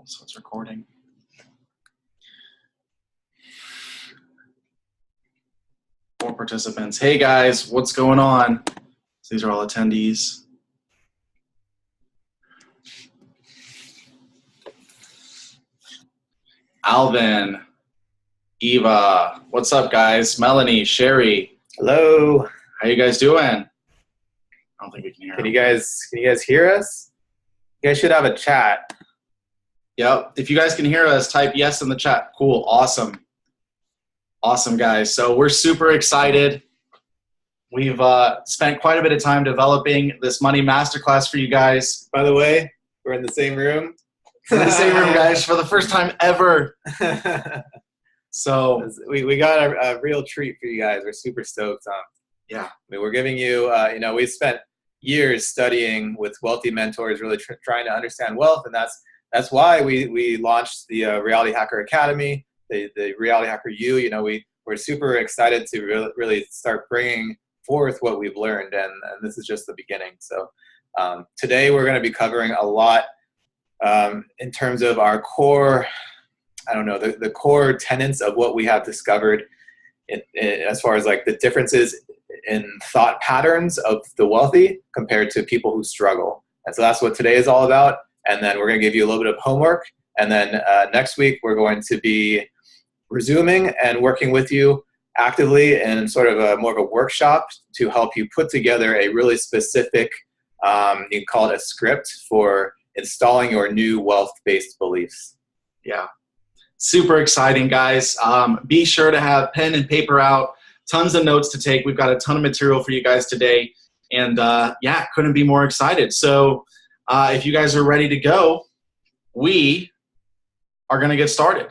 So it's recording. Four participants. Hey guys, what's going on? So these are all attendees. Alvin, Eva, what's up guys? Melanie, Sherry. Hello. How you guys doing? I don't think we can hear Can you guys hear us? You guys should have a chat. Yep. If you guys can hear us, type yes in the chat. Cool. Awesome. Awesome, guys. So we're super excited. We've spent quite a bit of time developing this money masterclass for you guys. By the way, we're in the same room. In the same room, guys, for the first time ever. So we got a real treat for you guys. We're super stoked on. Yeah. I mean, we're giving you, we spent years studying with wealthy mentors, really trying to understand wealth, and that's why we launched the Reality Hacker Academy, the Reality Hacker U. We're super excited to really start bringing forth what we've learned, and this is just the beginning. So today we're going to be covering a lot in terms of our core, the core tenets of what we have discovered as far as like the differences in thought patterns of the wealthy compared to people who struggle. And so that's what today is all about. And then we're going to give you a little bit of homework. And then next week, we're going to be resuming and working with you actively in sort of more of a workshop to help you put together a really specific, you can call it a script for installing your new wealth-based beliefs. Yeah. Super exciting, guys. Be sure to have pen and paper out. Tons of notes to take. We've got a ton of material for you guys today. And yeah, couldn't be more excited. So if you guys are ready to go, we are going to get started.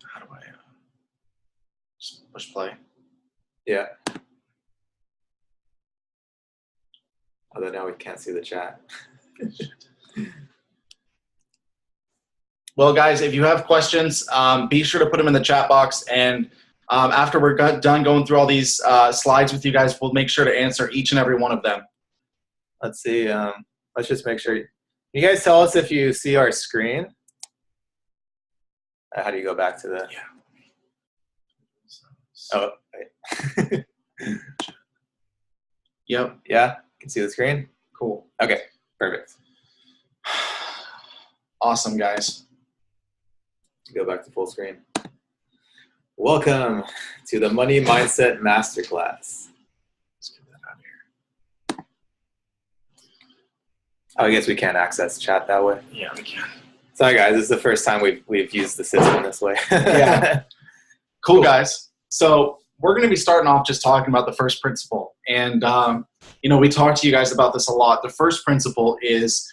How do I just push play? Yeah. Although now we can't see the chat. Well, guys, if you have questions, be sure to put them in the chat box. And after we're done going through all these slides with you guys, we'll make sure to answer each and every one of them. Let's see. Let's just make sure. You guys tell us if you see our screen. How do you go back to the? Yeah. Oh, wait. Yep. Yeah. You can see the screen. Cool. Okay. Perfect. Awesome, guys. Go back to full screen. Welcome to the Money Mindset Masterclass. Let's get that out of here. Oh, I guess we can't access chat that way. Yeah, we can. Sorry, guys. This is the first time we've used the system this way. Yeah. Cool, guys. So we're going to be starting off just talking about the first principle. And, we talked to you guys about this a lot. The first principle is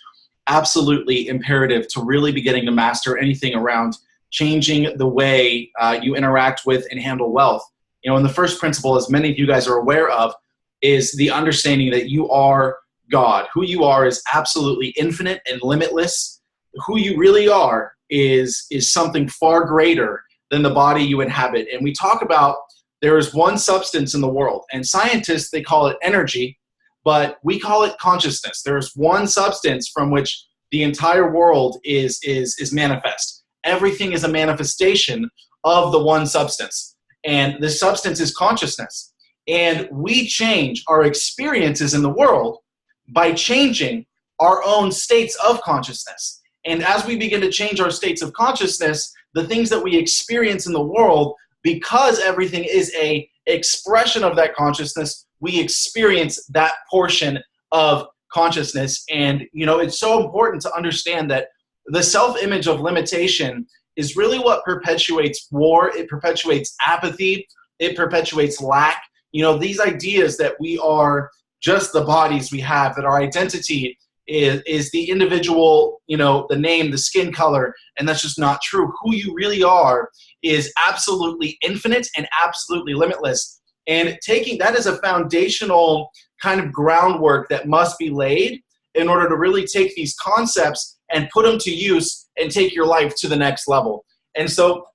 absolutely imperative to really be getting to master anything around changing the way you interact with and handle wealth. And the first principle, as many of you guys are aware of, is the understanding that you are God. Who you are is absolutely infinite and limitless. Who you really are is something far greater than the body you inhabit. And we talk about there is one substance in the world, and scientists, they call it energy, but we call it consciousness. There's one substance from which the entire world is manifest. Everything is a manifestation of the one substance, and the substance is consciousness. And we change our experiences in the world by changing our own states of consciousness. And as we begin to change our states of consciousness, the things that we experience in the world, because everything is a expression of that consciousness, we experience that portion of consciousness. And, it's so important to understand that the self-image of limitation is really what perpetuates war. It perpetuates apathy. It perpetuates lack. These ideas that we are just the bodies we have, that our identity is the individual, the name, the skin color, and that's just not true. Who you really are is absolutely infinite and absolutely limitless. And taking that as a foundational kind of groundwork that must be laid in order to really take these concepts and put them to use and take your life to the next level. And so,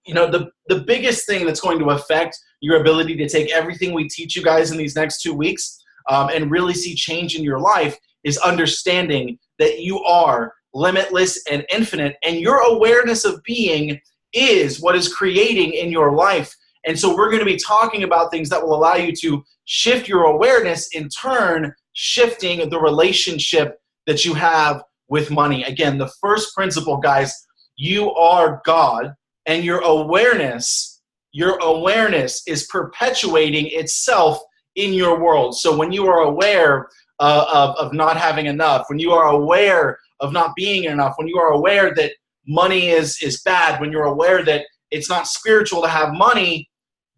the biggest thing that's going to affect your ability to take everything we teach you guys in these next 2 weeks and really see change in your life is understanding that you are limitless and infinite, and your awareness of being is what is creating in your life. And so we're going to be talking about things that will allow you to shift your awareness, in turn shifting the relationship that you have with money. Again, the first principle, guys, you are God, and your awareness is perpetuating itself in your world. So when you are aware of not having enough, when you are aware of not being enough, when you are aware that money is bad, when you're aware that it's not spiritual to have money,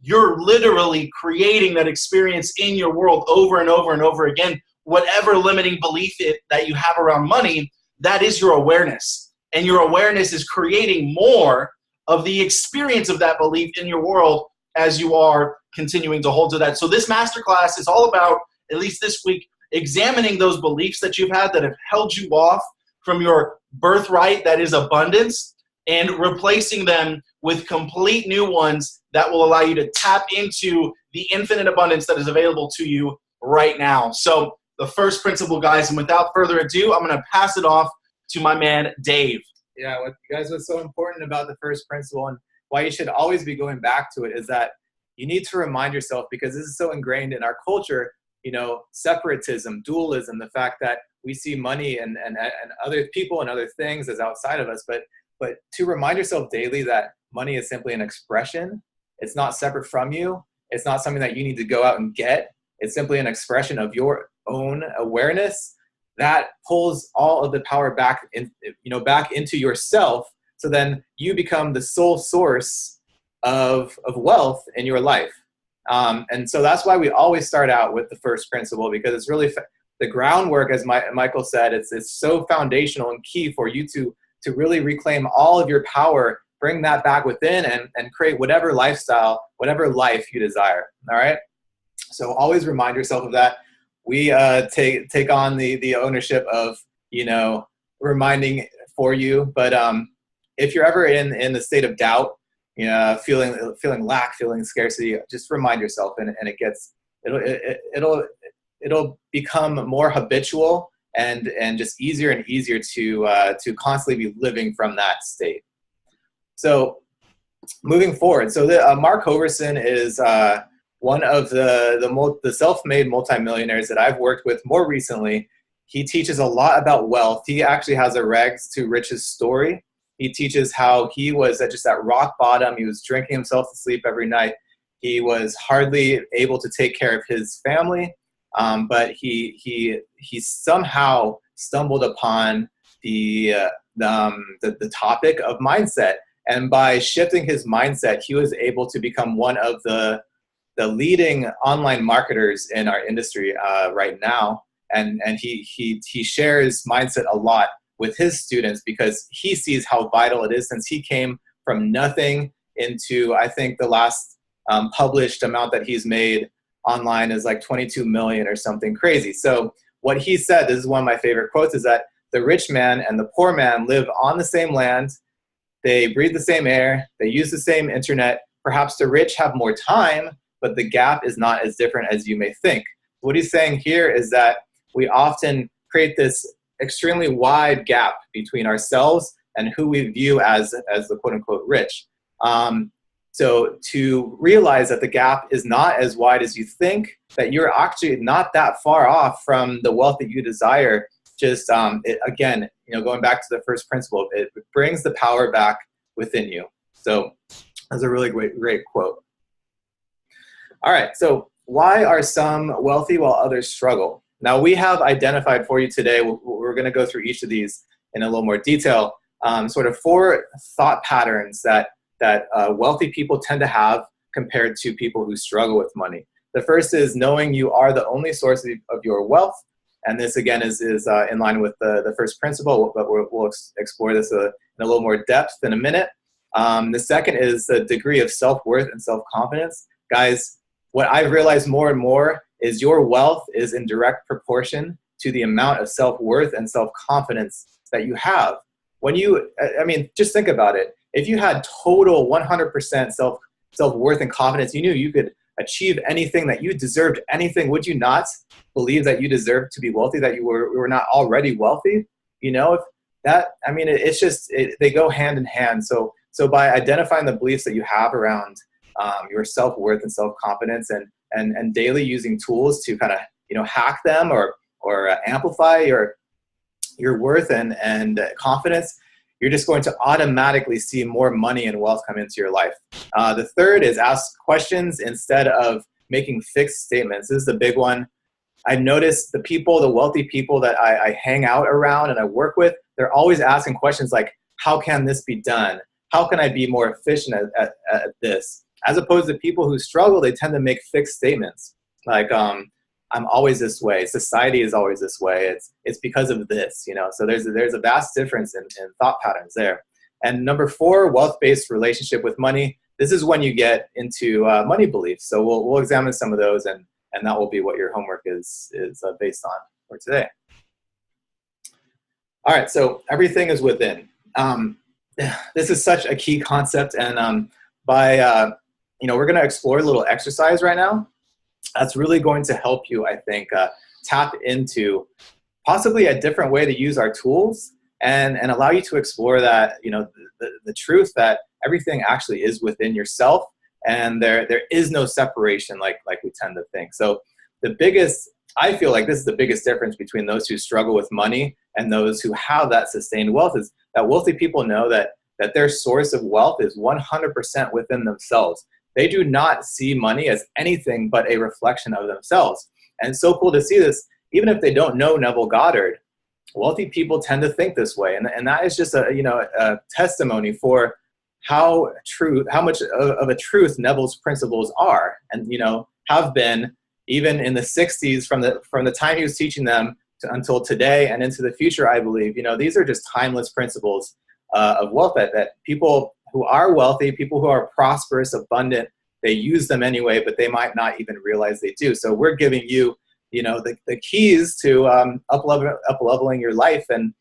you're literally creating that experience in your world over and over and over again. Whatever limiting belief that you have around money, that is your awareness. And your awareness is creating more of the experience of that belief in your world as you are continuing to hold to that. So this masterclass is all about, at least this week, examining those beliefs that you've had that have held you off from your birthright, that is abundance, and replacing them with complete new ones that will allow you to tap into the infinite abundance that is available to you right now. So the first principle, guys, and without further ado, I'm going to pass it off to my man, Dave. Yeah, what's so important about the first principle and why you should always be going back to it is that you need to remind yourself, because this is so ingrained in our culture, separatism, dualism, the fact that we see money and other people and other things as outside of us, but to remind yourself daily that money is simply an expression. It's not separate from you. It's not something that you need to go out and get. It's simply an expression of your own awareness that pulls all of the power back into yourself. So then you become the sole source of wealth in your life. And so that's why we always start out with the first principle, because it's really the groundwork, as Michael said, it's so foundational and key for you to really reclaim all of your power, bring that back within, and create whatever lifestyle, whatever life you desire. All right. So always remind yourself of that. We take on the ownership of, reminding for you. But if you're ever in the state of doubt, feeling lack, feeling scarcity, just remind yourself, and it'll become more habitual and just easier and easier to constantly be living from that state. So moving forward, so Mark Hoverson is one of the self-made multimillionaires that I've worked with more recently. He teaches a lot about wealth. He actually has a rags to riches story. He teaches how he was at rock bottom. He was drinking himself to sleep every night. He was hardly able to take care of his family, but he somehow stumbled upon the topic of mindset. And by shifting his mindset, he was able to become one of the leading online marketers in our industry right now. And he shares mindset a lot with his students, because he sees how vital it is, since he came from nothing into, I think the last published amount that he's made online is like 22 million or something crazy. So what he said, this is one of my favorite quotes, is that the rich man and the poor man live on the same land. They breathe the same air. They use the same internet. Perhaps the rich have more time, but the gap is not as different as you may think. What he's saying here is that we often create this extremely wide gap between ourselves and who we view as the quote unquote rich. So to realize that the gap is not as wide as you think, that you're actually not that far off from the wealth that you desire, just again, going back to the first principle, it brings the power back within you. So that's a really great quote. All right, so why are some wealthy while others struggle? Now, we have identified for you today, we're going to go through each of these in a little more detail, sort of 4 thought patterns that wealthy people tend to have compared to people who struggle with money. The first is knowing you are the only source of your wealth. And this, again, is in line with the first principle, but we'll explore this in a little more depth in a minute. The second is the degree of self-worth and self-confidence. Guys, what I've realized more and more is your wealth is in direct proportion to the amount of self-worth and self-confidence that you have. Just think about it. If you had total 100% self-worth and confidence, you knew you could achieve anything, that you deserved anything, would you not believe that you deserved to be wealthy, that you were not already wealthy? You know, if that, I mean, it's just, they go hand in hand. So by identifying the beliefs that you have around your self-worth and self-confidence, and daily using tools to kind of, you know, hack them or amplify your worth and confidence, you're just going to automatically see more money and wealth come into your life. The third is ask questions instead of making fixed statements. This is the big one. I've noticed the wealthy people that I hang out around and I work with, they're always asking questions like, how can this be done? How can I be more efficient at this? As opposed to people who struggle, they tend to make fixed statements like, I'm always this way. Society is always this way. It's because of this, you know. So there's a vast difference in thought patterns there. And number 4, wealth-based relationship with money. This is when you get into money beliefs. So we'll examine some of those, and that will be what your homework is based on for today. All right. So everything is within. This is such a key concept, and you know, we're going to explore a little exercise right now. That's really going to help you, I think, tap into possibly a different way to use our tools and allow you to explore that, you know, the truth that everything actually is within yourself, and there is no separation like we tend to think. So I feel like this is the biggest difference between those who struggle with money and those who have that sustained wealth, is that wealthy people know that their source of wealth is 100% within themselves. They do not see money as anything but a reflection of themselves. And it's so cool to see this. Even if they don't know Neville Goddard, wealthy people tend to think this way. And that is just a testimony for how much of a truth Neville's principles are, and, you know, have been even in the 60s from the time he was teaching them until today and into the future. I believe, you know, these are just timeless principles of wealth that people who are wealthy, people who are prosperous, abundant, they use them anyway, but they might not even realize they do. So we're giving you, you know, the keys to up-leveling your life and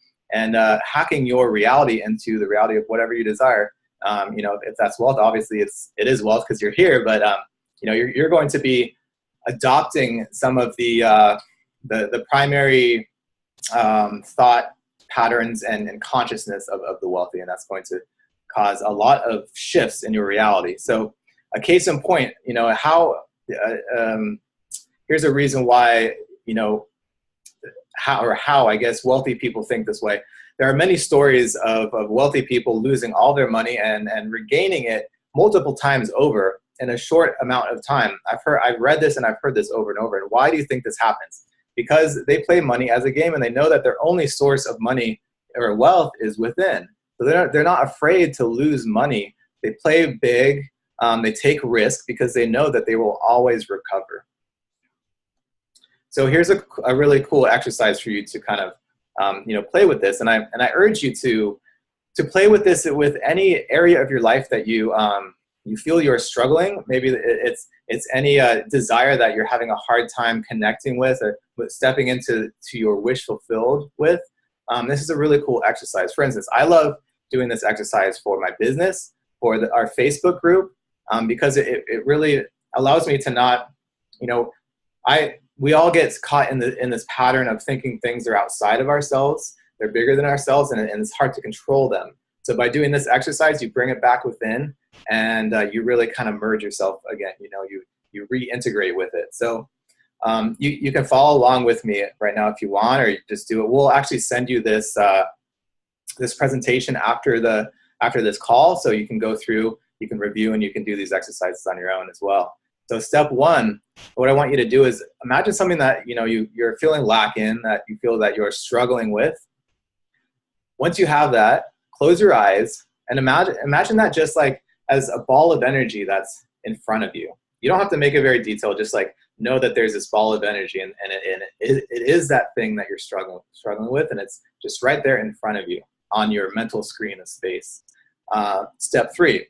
hacking your reality into the reality of whatever you desire. You know, if that's wealth, obviously it is wealth because you're here, but you know, you're going to be adopting some of the primary thought patterns and consciousness of the wealthy, and that's going to cause a lot of shifts in your reality. So a case in point, you know, here's a reason why, you know, how I guess wealthy people think this way. There are many stories of wealthy people losing all their money and regaining it multiple times over in a short amount of time. I've read this and I've heard this over and over. And why do you think this happens? Because they play money as a game, and they know that their only source of money or wealth is within. So they're not afraid to lose money. They play big. They take risk because they know that they will always recover. So here's a really cool exercise for you to kind of you know, play with this, and I urge you to play with this with any area of your life that you feel you're struggling. Maybe it's any desire that you're having a hard time connecting with, or stepping into your wish fulfilled with. This is a really cool exercise. For instance, I love doing this exercise for my business, for our Facebook group, because it really allows me to not, you know, we all get caught in this pattern of thinking things are outside of ourselves, they're bigger than ourselves, and it's hard to control them. So by doing this exercise, you bring it back within, and you really kind of merge yourself again. You know, you reintegrate with it. So you can follow along with me right now if you want, or you just do it. We'll actually send you this this presentation after this call, so you can go through, you can review, and you can do these exercises on your own as well. So step 1, what I want you to do is imagine something that, you know, you're feeling lack in, that you feel that you're struggling with. Once you have that, close your eyes and imagine that just like as a ball of energy that's in front of you. You don't have to make it very detailed. Just like know that there's this ball of energy, and it is that thing that you're struggling with, and it's just right there in front of you on your mental screen of space. Step 3,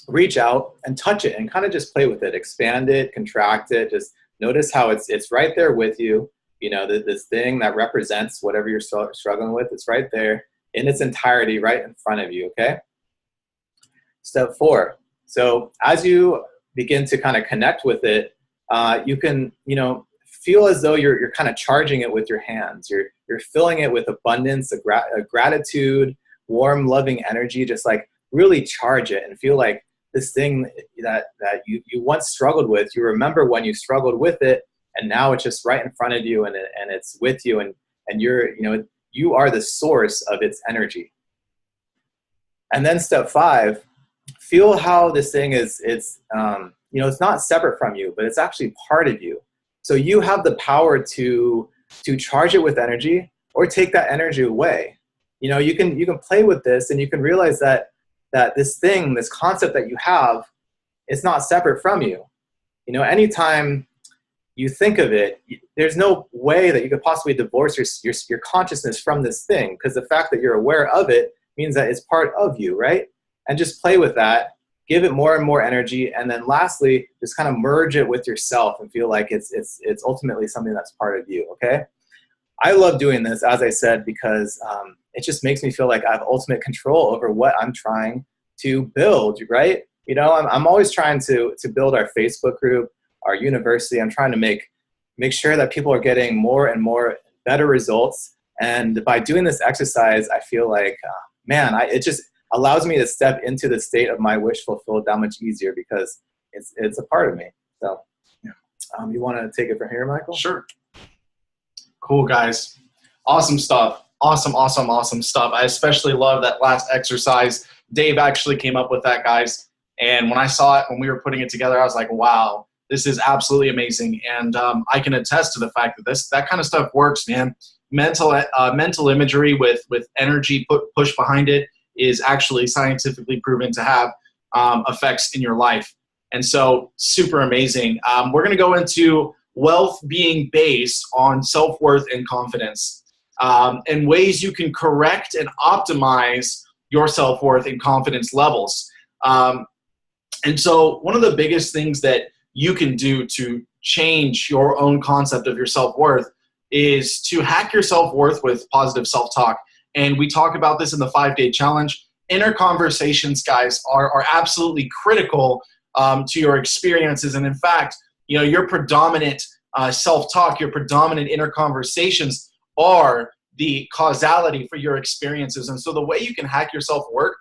reach out and touch it and kind of just play with it, expand it, contract it. Just notice how it's right there with you. You know, this thing that represents whatever you're struggling with, it's right there in its entirety, right in front of you, okay? Step 4, So as you begin to kind of connect with it, you can, feel as though you're kind of charging it with your hands. You're filling it with abundance, a gratitude, warm, loving energy. Just like really charge it and feel like this thing that you once struggled with. You remember when you struggled with it, and now it's just right in front of you, and it's with you, and you are the source of its energy. And then step 5, feel how this thing is. It's not separate from you, but it's actually part of you. So you have the power to charge it with energy or take that energy away. You can play with this, and you can realize that this thing, this concept that you have, is not separate from you. Anytime you think of it, there's no way that you could possibly divorce your consciousness from this thing, because the fact that you're aware of it means that it's part of you, right? And just play with that. Give it more and more energy, and then lastly, just kind of merge it with yourself and feel like it's ultimately something that's part of you. Okay, I love doing this, as I said, because it just makes me feel like I have ultimate control over what I'm trying to build. Right? I'm always trying to build our Facebook group, our university. I'm trying to make sure that people are getting more and more better results. And by doing this exercise, I feel like, it just allows me to step into the state of my wish fulfilled that much easier, because it's a part of me. So, you want to take it from here, Michael? Sure. Cool, guys. Awesome stuff. Awesome stuff. I especially love that last exercise. Dave actually came up with that, guys. And when I saw it, when we were putting it together, I was like, wow, this is absolutely amazing. And I can attest to the fact that that kind of stuff works, man. Mental imagery with energy push behind it is actually scientifically proven to have effects in your life. And so super amazing. We're going to go into wealth being based on self-worth and confidence, and ways you can correct and optimize your self-worth and confidence levels. And so one of the biggest things that you can do to change your own concept of your self-worth is to hack your self-worth with positive self-talk. And we talk about this in the 5-day challenge. Inner conversations, guys, are absolutely critical to your experiences. And in fact, your predominant self-talk, your predominant inner conversations are the causality for your experiences. And so the way you can hack your self-worth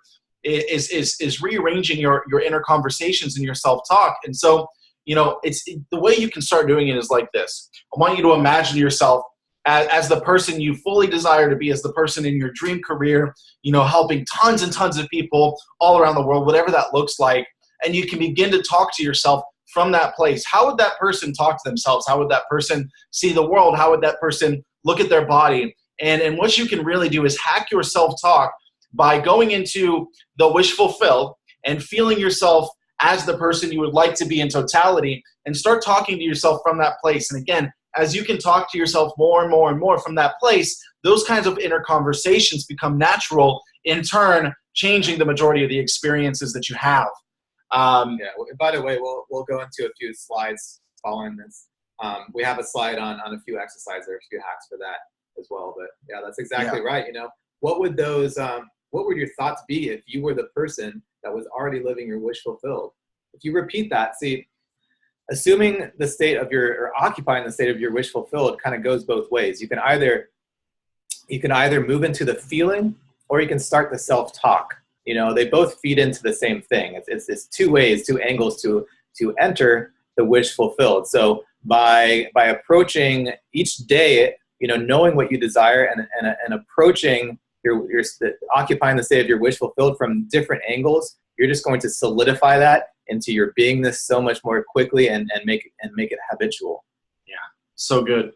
is rearranging your inner conversations and your self-talk. And so, the way you can start doing it is like this. I want you to imagine yourself as the person you fully desire to be, as the person in your dream career, helping tons and tons of people all around the world, whatever that looks like. And you can begin to talk to yourself from that place. How would that person talk to themselves? How would that person see the world? How would that person look at their body? And what you can really do is hack your self-talk by going into the wish fulfilled and feeling yourself as the person you would like to be in totality, and start talking to yourself from that place. And again, as you can talk to yourself more and more and more from that place, those kinds of inner conversations become natural, in turn changing the majority of the experiences that you have. By the way, we'll go into a few slides following this. We have a slide on a few exercises or a few hacks for that as well. But yeah, that's exactly right. What would your thoughts be if you were the person that was already living your wish fulfilled? If you repeat that, assuming the state of or occupying the state of your wish fulfilled kind of goes both ways. You can either move into the feeling, or you can start the self-talk. They both feed into the same thing. It's two ways, two angles to enter the wish fulfilled. So by approaching each day, knowing what you desire and approaching occupying the state of your wish fulfilled from different angles, you're just going to solidify that into your beingness so much more quickly and make it habitual. Yeah, so good,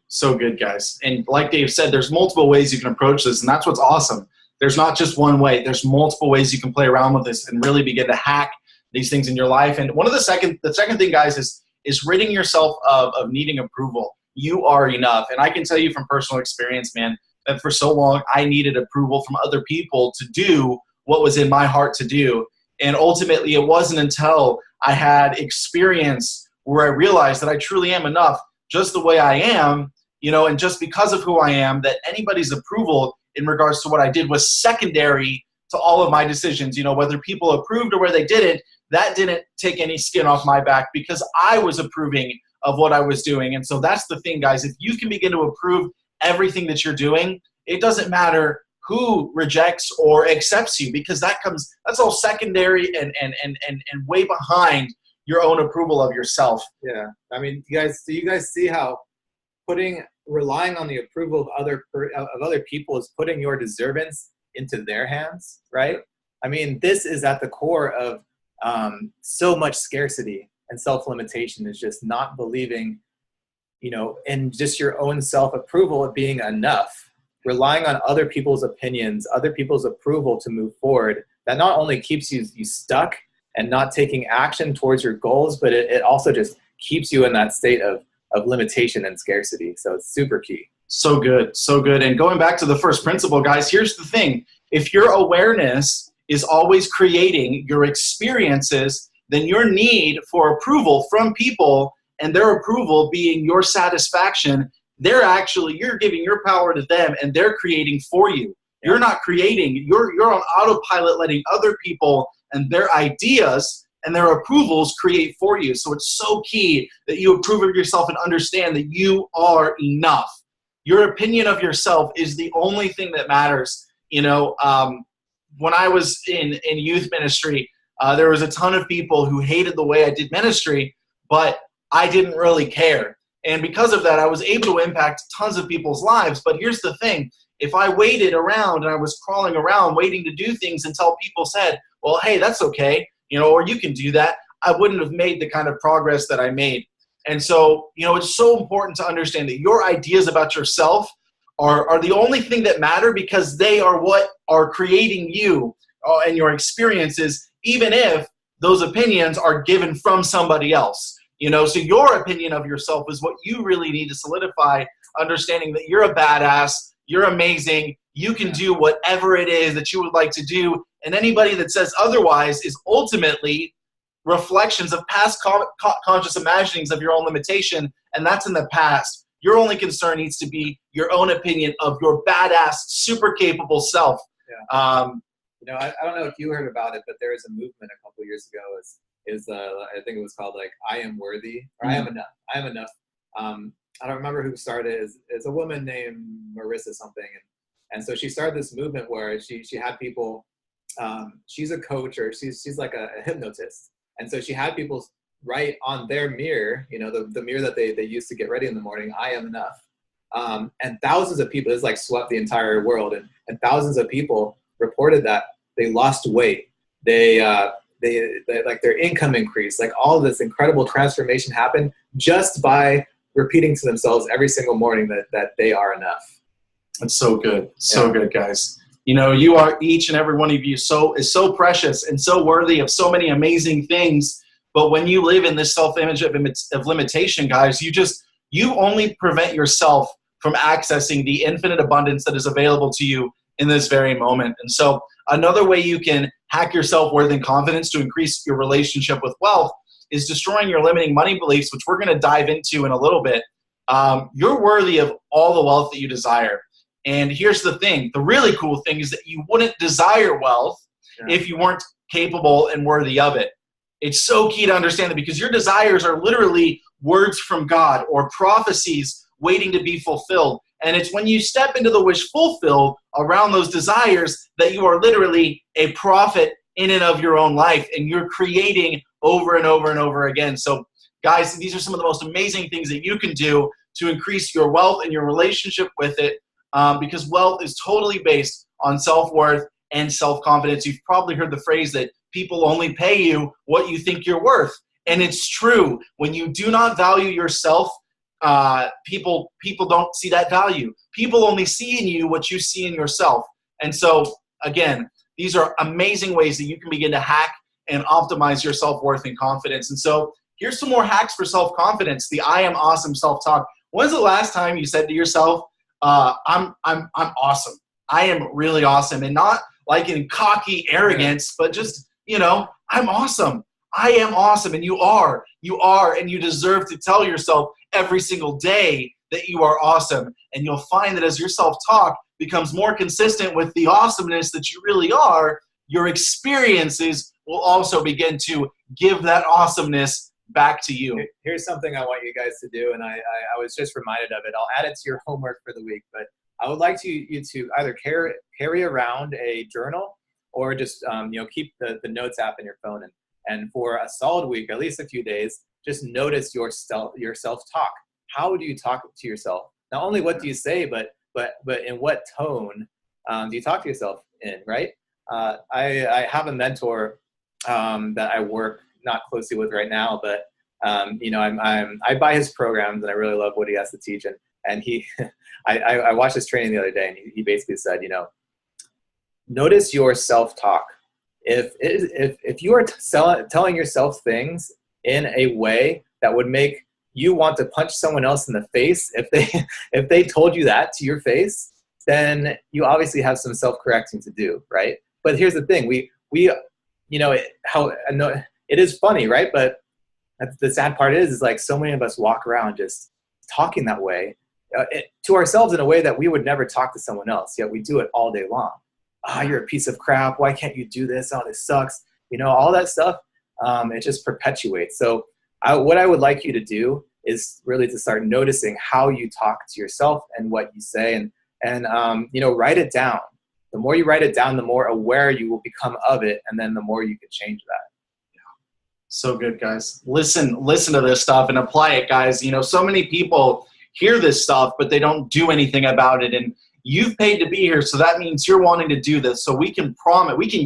guys. And like Dave said, there's multiple ways you can approach this, and that's what's awesome. There's not just one way. There's multiple ways you can play around with this and really begin to hack these things in your life. And the second thing, guys, is ridding yourself of needing approval. You are enough. And I can tell you from personal experience, man, that for so long I needed approval from other people to do what was in my heart to do. And ultimately, it wasn't until I had experience where I realized that I truly am enough just the way I am, and just because of who I am, that anybody's approval in regards to what I did was secondary to all of my decisions. Whether people approved or whether they didn't, that didn't take any skin off my back because I was approving of what I was doing. And so that's the thing, guys. If you can begin to approve everything that you're doing, it doesn't matter who rejects or accepts you, because that's all secondary and way behind your own approval of yourself. Yeah. I mean, do you guys see how relying on the approval of other people is putting your deservance into their hands, right? I mean, this is at the core of so much scarcity and self-limitation, is just not believing, in just your own self-approval of being enough, relying on other people's opinions, other people's approval to move forward. That not only keeps you stuck and not taking action towards your goals, but it also just keeps you in that state of limitation and scarcity. So it's super key. So good, so good. And going back to the first principle, guys, here's the thing. If your awareness is always creating your experiences, then your need for approval from people and their approval being your satisfaction, you're giving your power to them and they're creating for you. Yeah. You're not creating, you're on autopilot letting other people and their ideas and their approvals create for you. So it's so key that you approve of yourself and understand that you are enough. Your opinion of yourself is the only thing that matters. When I was in youth ministry, there was a ton of people who hated the way I did ministry, but I didn't really care. And because of that, I was able to impact tons of people's lives. But here's the thing. If I waited around and I was crawling around waiting to do things until people said, well, hey, that's okay, or you can do that, I wouldn't have made the kind of progress that I made. And so, it's so important to understand that your ideas about yourself are the only thing that matter, because they are what are creating you and your experiences, even if those opinions are given from somebody else. So your opinion of yourself is what you really need to solidify, understanding that you're a badass, you're amazing, you can do whatever it is that you would like to do, and anybody that says otherwise is ultimately reflections of past conscious imaginings of your own limitation, and that's in the past. Your only concern needs to be your own opinion of your badass, super capable self. Yeah. I don't know if you heard about it, but there was a movement a couple years ago. I think it was called I am worthy, or I am enough. I am enough. I don't remember who started it. It's a woman named Marissa something, and so she started this movement where she had people. She's a coach, or she's like a hypnotist, and so she had people write on their mirror, the mirror that they use to get ready in the morning, I am enough. And thousands of people, this swept the entire world, and thousands of people reported that they lost weight. They their income increased, all of this incredible transformation happened just by repeating to themselves every single morning that they are enough. That's so good. So good, guys. You are, each and every one of you is so precious and so worthy of so many amazing things. But when you live in this self-image of limitation, guys, you only prevent yourself from accessing the infinite abundance that is available to you in this very moment. And so another way you can hack your self-worth and confidence to increase your relationship with wealth is destroying your limiting money beliefs, which we're going to dive into in a little bit. You're worthy of all the wealth that you desire. And here's the thing. The really cool thing is that you wouldn't desire wealth if you weren't capable and worthy of it. It's so key to understand that, because your desires are literally words from God or prophecies waiting to be fulfilled. And it's when you step into the wish fulfilled around those desires that you are literally a prophet in and of your own life, and you're creating over and over and over again. So guys, these are some of the most amazing things that you can do to increase your wealth and your relationship with it, because wealth is totally based on self-worth and self-confidence. You've probably heard the phrase that people only pay you what you think you're worth. And it's true. When you do not value yourself, people don't see that value. People only see in you what you see in yourself. And so, again, these are amazing ways that you can begin to hack and optimize your self-worth and confidence. And so here's some more hacks for self-confidence, the I am awesome self-talk. When's the last time you said to yourself, I'm awesome. I am really awesome. And not like in cocky arrogance, but just, I'm awesome. I am awesome. And you are, and you deserve to tell yourself every single day that you are awesome. And you'll find that as your self-talk becomes more consistent with the awesomeness that you really are, your experiences will also begin to give that awesomeness back to you. Here's something I want you guys to do, and I was just reminded of it. I'll add it to your homework for the week, but I would like you to either carry around a journal or just keep the notes app in your phone, and for a solid week, at least a few days, just notice your self-talk. How do you talk to yourself? Not only what do you say, but in what tone do you talk to yourself in, right? I have a mentor that I work not closely with right now, but I buy his programs and I really love what he has to teach. And he, I watched his training the other day, and he basically said, notice your self-talk. If you are telling yourself things in a way that would make you want to punch someone else in the face, if they told you that to your face, then you obviously have some self-correcting to do, right? But here's the thing: it is funny, right? But the sad part is like so many of us walk around just talking that way to ourselves in a way that we would never talk to someone else. Yet we do it all day long. You're a piece of crap. Why can't you do this? Oh, this sucks. All that stuff. It just perpetuates. So what I would like you to do is really to start noticing how you talk to yourself and what you say, and write it down. The more you write it down, the more aware you will become of it, and then the more you can change that. So good, guys. Listen to this stuff and apply it, guys. So many people hear this stuff, but they don't do anything about it. And you've paid to be here, so that means you're wanting to do this. So we can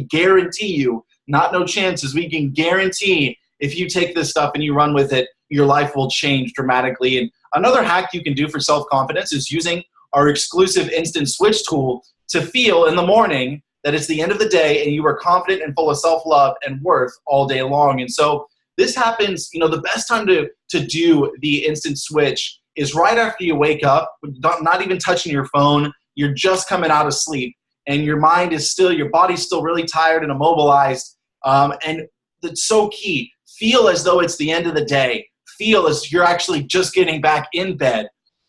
guarantee you, not no chances, we can guarantee if you take this stuff and you run with it, your life will change dramatically. And another hack you can do for self-confidence is using our exclusive instant switch tool to feel in the morning that it's the end of the day and you are confident and full of self-love and worth all day long. And so this happens, the best time to do the instant switch is right after you wake up, not even touching your phone. You're just coming out of sleep and your body's still really tired and immobilized. And that's so key. Feel as though it's the end of the day. Feel as you're actually just getting back in bed.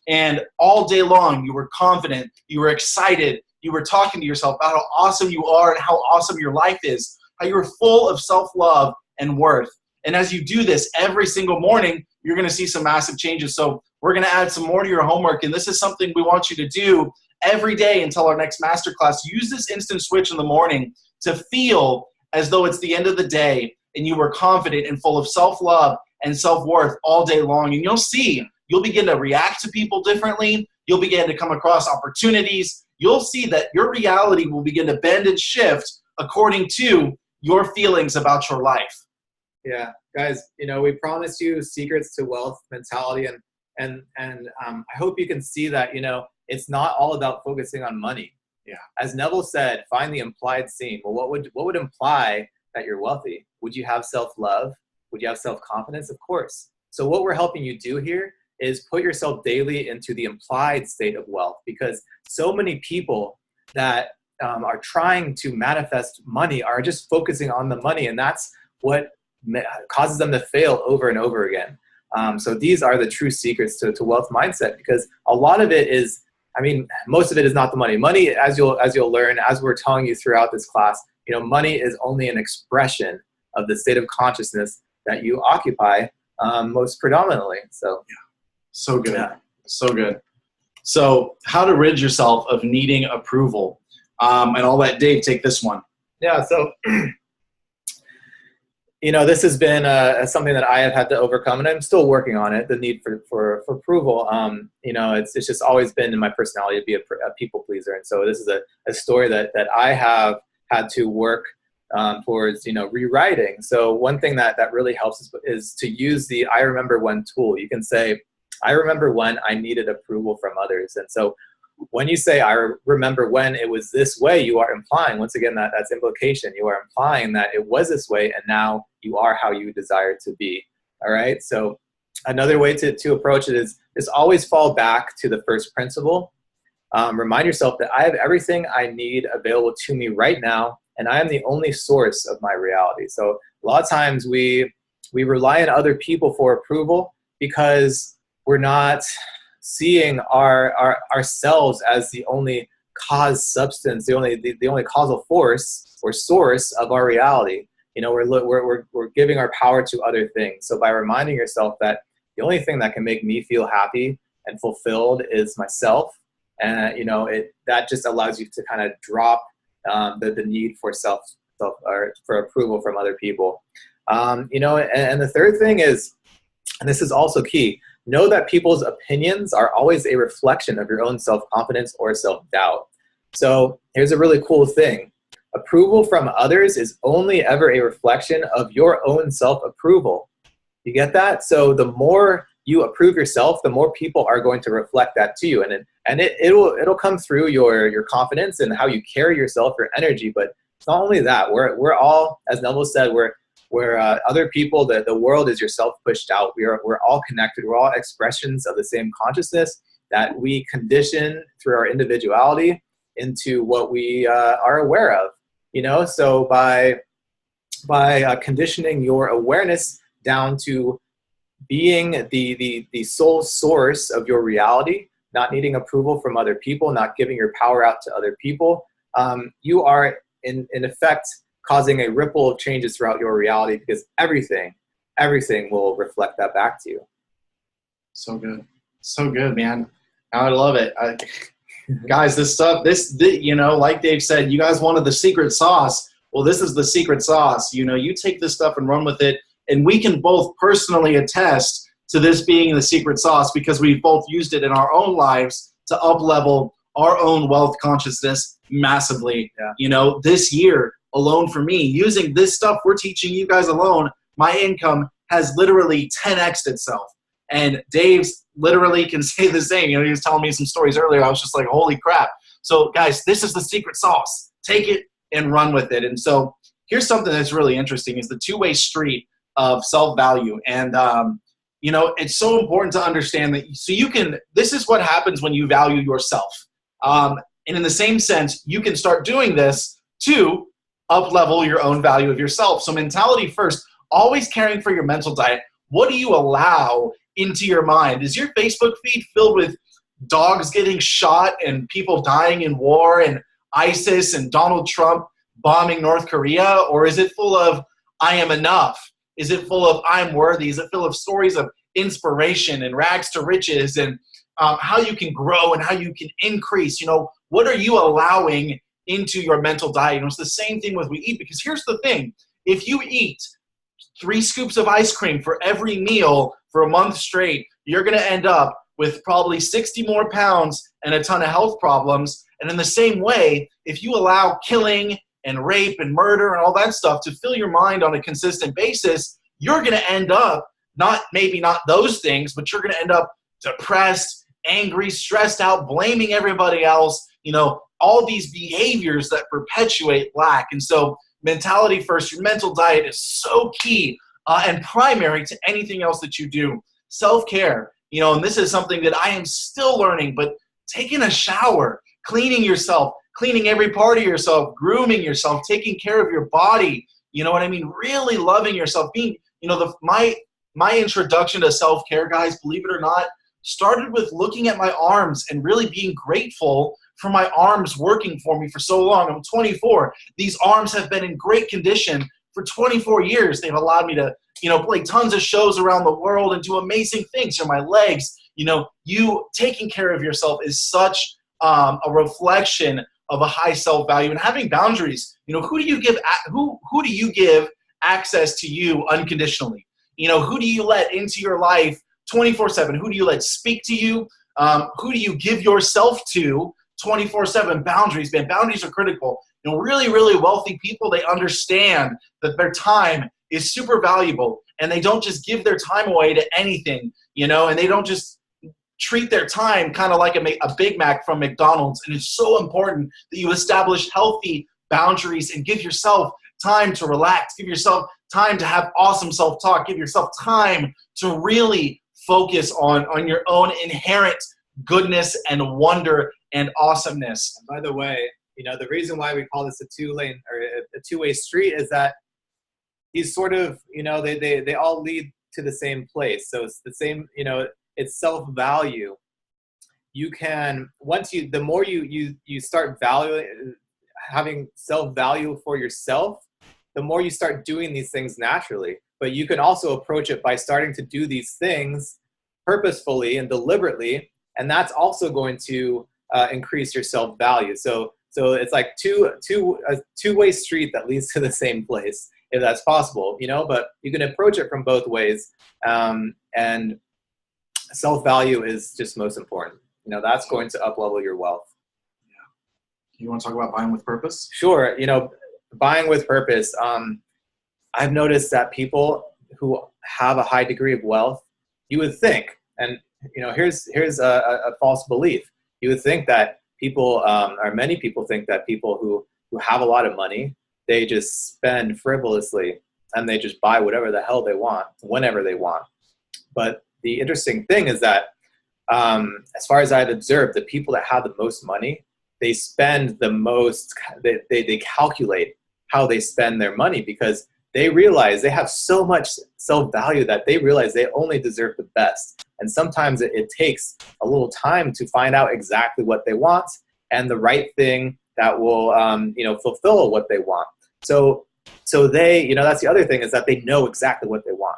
And all day long, you were confident, you were excited, you were talking to yourself about how awesome you are and how awesome your life is, how you're full of self-love and worth. And as you do this every single morning, you're going to see some massive changes. So we're going to add some more to your homework, and this is something we want you to do every day until our next masterclass. Use this instant switch in the morning to feel as though it's the end of the day and you were confident and full of self-love and self-worth all day long. And you'll begin to react to people differently. You'll begin to come across opportunities. You'll see that your reality will begin to bend and shift according to your feelings about your life. Yeah, guys, we promised you secrets to wealth mentality, and I hope you can see that, it's not all about focusing on money. Yeah. As Neville said, find the implied seam. Well, what would imply that you're wealthy? Would you have self-love? Would you have self-confidence? Of course. So what we're helping you do here is put yourself daily into the implied state of wealth, because so many people that are trying to manifest money are just focusing on the money, and that's what causes them to fail over and over again. So these are the true secrets to wealth mindset, because a lot of it is, most of it is not the money. Money, as you'll learn, as we're telling you throughout this class, money is only an expression of the state of consciousness that you occupy most predominantly. So, yeah. So good. Yeah. So good. So how to rid yourself of needing approval. And I'll let Dave take this one. Yeah. So, this has been something that I have had to overcome, and I'm still working on it, the need for approval. It's just always been in my personality to be a people pleaser. And so this is a story that I have had to work towards, rewriting. So one thing that really helps is to use the I remember when tool. You can say, I remember when I needed approval from others. And so when you say, I remember when it was this way, you are implying, once again, that's implication. You are implying that it was this way, and now you are how you desire to be. All right. So another way to approach it is always fall back to the first principle. Remind yourself that I have everything I need available to me right now, and I am the only source of my reality. So a lot of times we rely on other people for approval because we're not seeing ourselves as the only cause substance, the only causal force or source of our reality. we're giving our power to other things. So by reminding yourself that the only thing that can make me feel happy and fulfilled is myself, and that just allows you to kind of drop the need for or for approval from other people. And the third thing is, and this is also key, know that people's opinions are always a reflection of your own self-confidence or self-doubt. So here's a really cool thing. Approval from others is only ever a reflection of your own self-approval. You get that? So the more you approve yourself, the more people are going to reflect that to you. And it'll come through your confidence and how you carry yourself, your energy. But it's not only that. We're all, as Neville said, we're other people. The world is yourself pushed out. We're all connected. We're all expressions of the same consciousness that we condition through our individuality into what we are aware of. So by conditioning your awareness down to being the sole source of your reality, not needing approval from other people, not giving your power out to other people, you are in effect causing a ripple of changes throughout your reality, because everything will reflect that back to you. So good, man. I love it. Guys, this stuff, like Dave said, you guys wanted the secret sauce. Well, this is the secret sauce. You take this stuff and run with it, and we can both personally attest to this being the secret sauce, because we've both used it in our own lives to up-level our own wealth consciousness massively. Yeah. This year alone for me, using this stuff we're teaching you guys alone, my income has literally 10x'd itself. And Dave's literally can say the same. He was telling me some stories earlier. I was just like, holy crap. So guys, this is the secret sauce. Take it and run with it. And so here's something that's really interesting, is the two-way street of self-value. And, it's so important to understand that. So this is what happens when you value yourself. And in the same sense, you can start doing this to up-level your own value of yourself. So mentality first, always caring for your mental diet. What do you allow into your mind? Is your Facebook feed filled with dogs getting shot and people dying in war and ISIS and Donald Trump bombing North Korea? Or is it full of I am enough? Is it full of I'm worthy? Is it full of stories of inspiration and rags to riches and how you can grow and how you can increase? What are you allowing into your mental diet? It's the same thing with we eat, because here's the thing. If you eat 3 scoops of ice cream for every meal for a month straight, you're going to end up with probably 60 more pounds and a ton of health problems. And in the same way, if you allow killing and rape and murder and all that stuff to fill your mind on a consistent basis, you're going to end up, maybe not those things, but you're going to end up depressed, angry, stressed out, blaming everybody else, all these behaviors that perpetuate lack. And so mentality first, your mental diet is so key and primary to anything else that you do. Self-care, and this is something that I am still learning, but taking a shower, cleaning yourself, cleaning every part of yourself, grooming yourself, taking care of your body, really loving yourself, being, my introduction to self-care, guys, believe it or not, started with looking at my arms and really being grateful for my arms working for me for so long. I'm 24. These arms have been in great condition for 24 years. They've allowed me to, play tons of shows around the world and do amazing things. My legs, you taking care of yourself is such a reflection of a high self-value, and having boundaries. Who do you give access to you unconditionally? Who do you let into your life 24/7? Who do you let speak to you? Who do you give yourself to 24/7? Boundaries, man. Boundaries are critical. Really, really wealthy people, they understand that their time is super valuable, and they don't just give their time away to anything, and they don't just treat their time kind of like a Big Mac from McDonald's. And it's so important that you establish healthy boundaries and give yourself time to relax, give yourself time to have awesome self-talk, give yourself time to really focus on your own inherent goodness and wonder and awesomeness. And by the way, the reason why we call this a two-lane or a two-way street is that these sort of, they all lead to the same place. So it's the same, it's self-value. You can, the more you start having self-value for yourself, the more you start doing these things naturally. But you can also approach it by starting to do these things purposefully and deliberately, and that's also going to increase your self-value. So it's like a two-way street that leads to the same place, if that's possible, but you can approach it from both ways. And self-value is just most important. That's going to up-level your wealth. Yeah. You want to talk about buying with purpose? Sure. Buying with purpose. I've noticed that people who have a high degree of wealth, you would think, and here's a false belief. You would think that people, or many people think that people who have a lot of money, they just spend frivolously and they just buy whatever the hell they want, whenever they want. But the interesting thing is that, as far as I've observed, the people that have the most money, they spend the most, they calculate how they spend their money, because they realize they have so much self-value that they realize they only deserve the best. And sometimes it takes a little time to find out exactly what they want and the right thing that will, fulfill what they want. So they, that's the other thing, is that they know exactly what they want,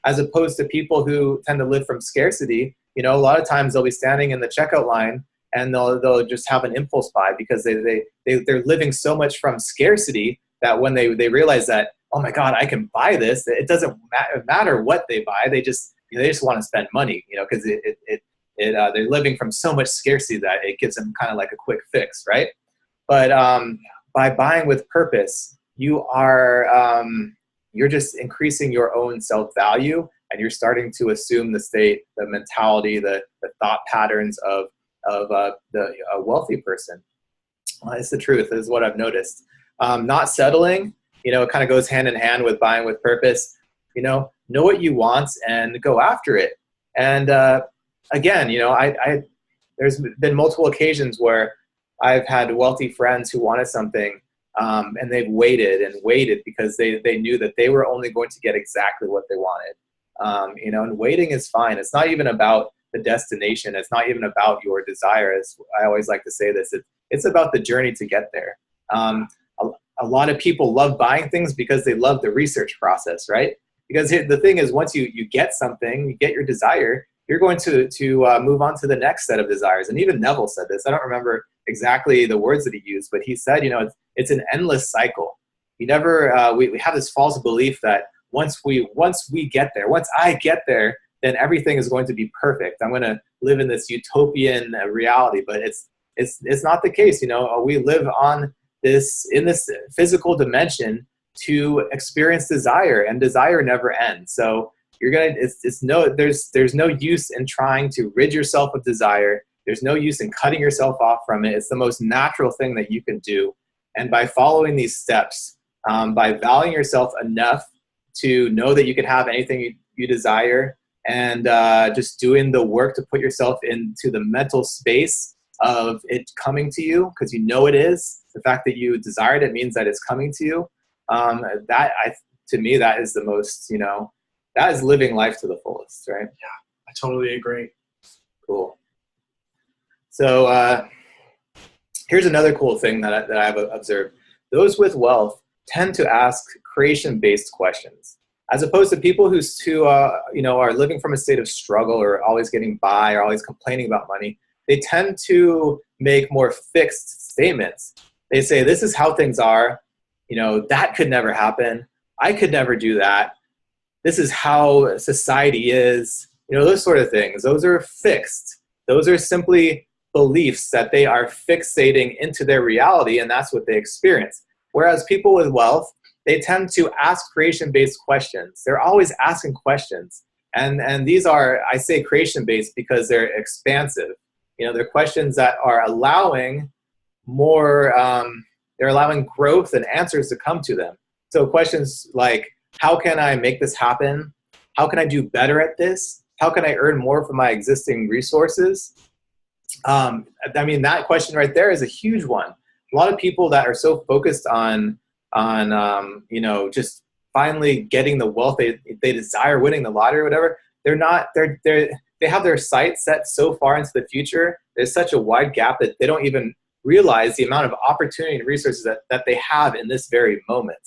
as opposed to people who tend to live from scarcity. A lot of times they'll be standing in the checkout line and they'll just have an impulse buy, because they're living so much from scarcity that when they realize that, oh my God, I can buy this, it doesn't matter what they buy. They just want to spend money, because they're living from so much scarcity that it gives them kind of like a quick fix, right? But by buying with purpose, you're just increasing your own self-value, and you're starting to assume the state, the mentality, the thought patterns of a wealthy person. It's the truth. Is what I've noticed. Not settling, it kind of goes hand in hand with buying with purpose. Know what you want and go after it. And again, there's been multiple occasions where I've had wealthy friends who wanted something, and they've waited and waited because they knew that they were only going to get exactly what they wanted. And waiting is fine. It's not even about the destination. It's not even about your desire. As I always like to say this, it's about the journey to get there. A lot of people love buying things because they love the research process, right? Because the thing is, once you get something, you get your desire, you're going to move on to the next set of desires. And even Neville said this. I don't remember exactly the words that he used, but he said, it's an endless cycle. We have this false belief that once we get there, once I get there, then everything is going to be perfect. I'm going to live in this utopian reality, but it's not the case. We live in this physical dimension to experience desire, and desire never ends. So there's no use in trying to rid yourself of desire. There's no use in cutting yourself off from it. It's the most natural thing that you can do. And by following these steps, by valuing yourself enough to know that you can have anything you desire, and just doing the work to put yourself into the mental space of it coming to you, because it is. The fact that you desired it means that it's coming to you. To me, that is the most, that is living life to the fullest, right? Yeah, I totally agree. Cool. So here's another cool thing that I've observed. Those with wealth tend to ask creation-based questions, as opposed to people who are living from a state of struggle, or always getting by, or always complaining about money. They tend to make more fixed statements. They say, this is how things are. That could never happen. I could never do that. This is how society is. Those sort of things. Those are fixed. Those are simply beliefs that they are fixating into their reality, and that's what they experience. Whereas people with wealth, they tend to ask creation-based questions. They're always asking questions. And these are, I say creation-based because they're expansive. They're questions that are allowing more, they're allowing growth and answers to come to them. So questions like, how can I make this happen? How can I do better at this? How can I earn more from my existing resources? That question right there is a huge one. A lot of people that are so focused on just finally getting the wealth they desire, winning the lottery or whatever, they have their sights set so far into the future. There's such a wide gap that they don't even realize the amount of opportunity and resources that they have in this very moment.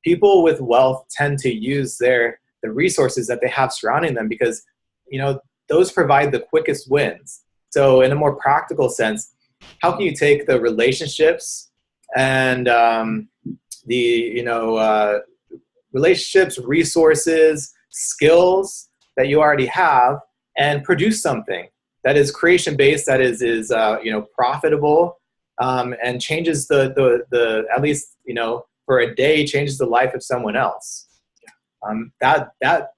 people with wealth tend to use the resources that they have surrounding them because, those provide the quickest wins. So in a more practical sense, how can you take the relationships and relationships, resources, skills that you already have and produce something that is creation-based, that is profitable, and changes the at least, for a day, changes the life of someone else. That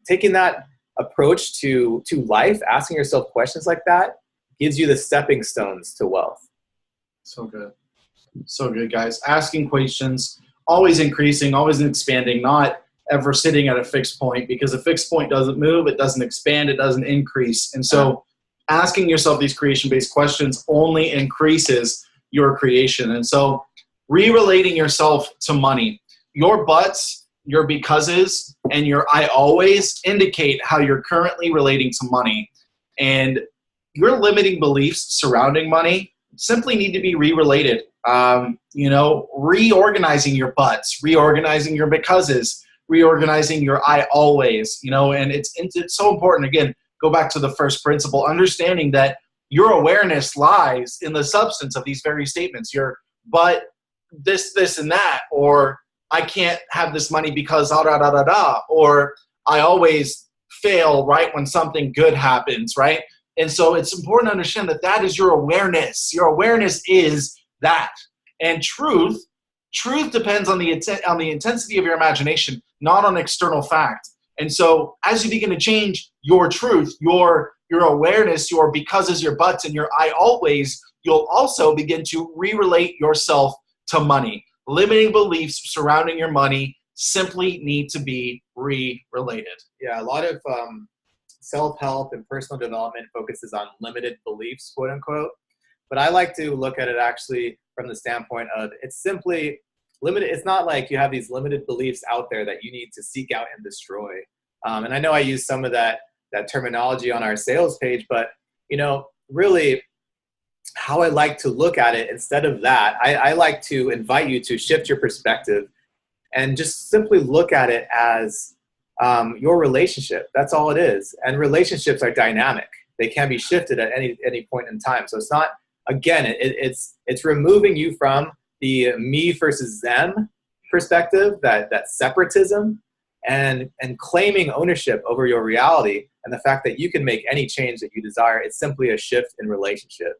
taking that approach to life, asking yourself questions like that, gives you the stepping stones to wealth. So good. So good, guys. Asking questions, always increasing, always expanding, not ever sitting at a fixed point, because a fixed point doesn't move, it doesn't expand, it doesn't increase. And so asking yourself these creation-based questions only increases your creation. And so re-relating yourself to money, your buts, your becauses, and your I always indicate how you're currently relating to money. And your limiting beliefs surrounding money simply need to be re-related. Reorganizing your buts, reorganizing your becauses, reorganizing your I always, and it's so important. Again, go back to the first principle, understanding that your awareness lies in the substance of these very statements. Your but this, and that, or I can't have this money because or I always fail right when something good happens, right? And so it's important to understand that is your awareness. Your awareness is that. And truth depends on the intensity of your imagination, not on external fact. And so as you begin to change your truth, your awareness, your becauses, your buts, and your I always, you'll also begin to re-relate yourself to money. Limiting beliefs surrounding your money simply need to be re-related. Yeah, a lot of self-help and personal development focuses on limited beliefs, quote unquote. But I like to look at it actually from the standpoint of it's simply limited. It's not like you have these limited beliefs out there that you need to seek out and destroy. And I know I use some of that terminology on our sales page, but really how I like to look at it, instead of that, I like to invite you to shift your perspective and just simply look at it as your relationship. That's all it is. And relationships are dynamic. They can be shifted at any point in time. So it's not, again, it's removing you from the me versus them perspective, that separatism, and claiming ownership over your reality and the fact that you can make any change that you desire. It's simply a shift in relationship.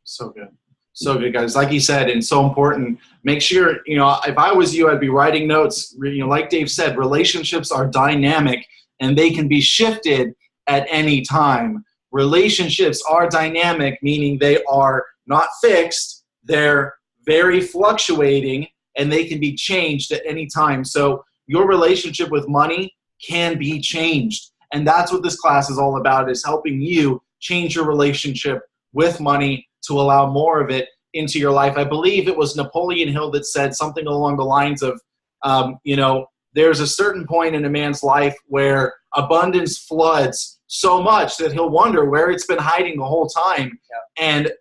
So good. So good, guys. Like he said, and so important, make sure, if I was you, I'd be writing notes. Like Dave said, relationships are dynamic and they can be shifted at any time. Relationships are dynamic, meaning they are not fixed. They're very fluctuating and they can be changed at any time. So your relationship with money can be changed. And that's what this class is all about, is helping you change your relationship with money to allow more of it into your life. I believe it was Napoleon Hill that said something along the lines of, there's a certain point in a man's life where abundance floods so much that he'll wonder where it's been hiding the whole time. Yeah. And,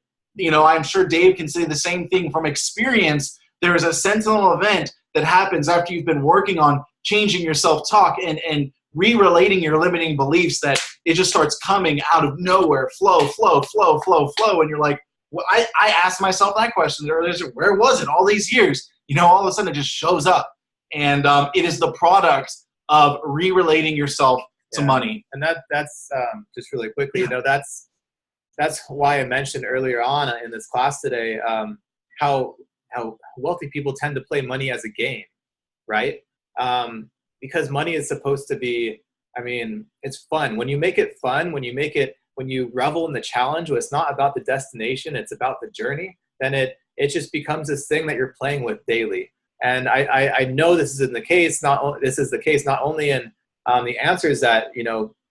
I'm sure Dave can say the same thing from experience. There is a sentinel event that happens after you've been working on changing your self-talk and re-relating your limiting beliefs, that it just starts coming out of nowhere, flow. And you're like, well, I asked myself that question earlier. Where was it all these years? All of a sudden it just shows up. And it is the product of re-relating yourself to money. And that's just really quickly, that's why I mentioned earlier on in this class today, how wealthy people tend to play money as a game, right? Because money is supposed to be, it's fun. When you make it fun, when you revel in the challenge, where it's not about the destination, it's about the journey, then it just becomes this thing that you're playing with daily. And I know this is the case not only in the answers that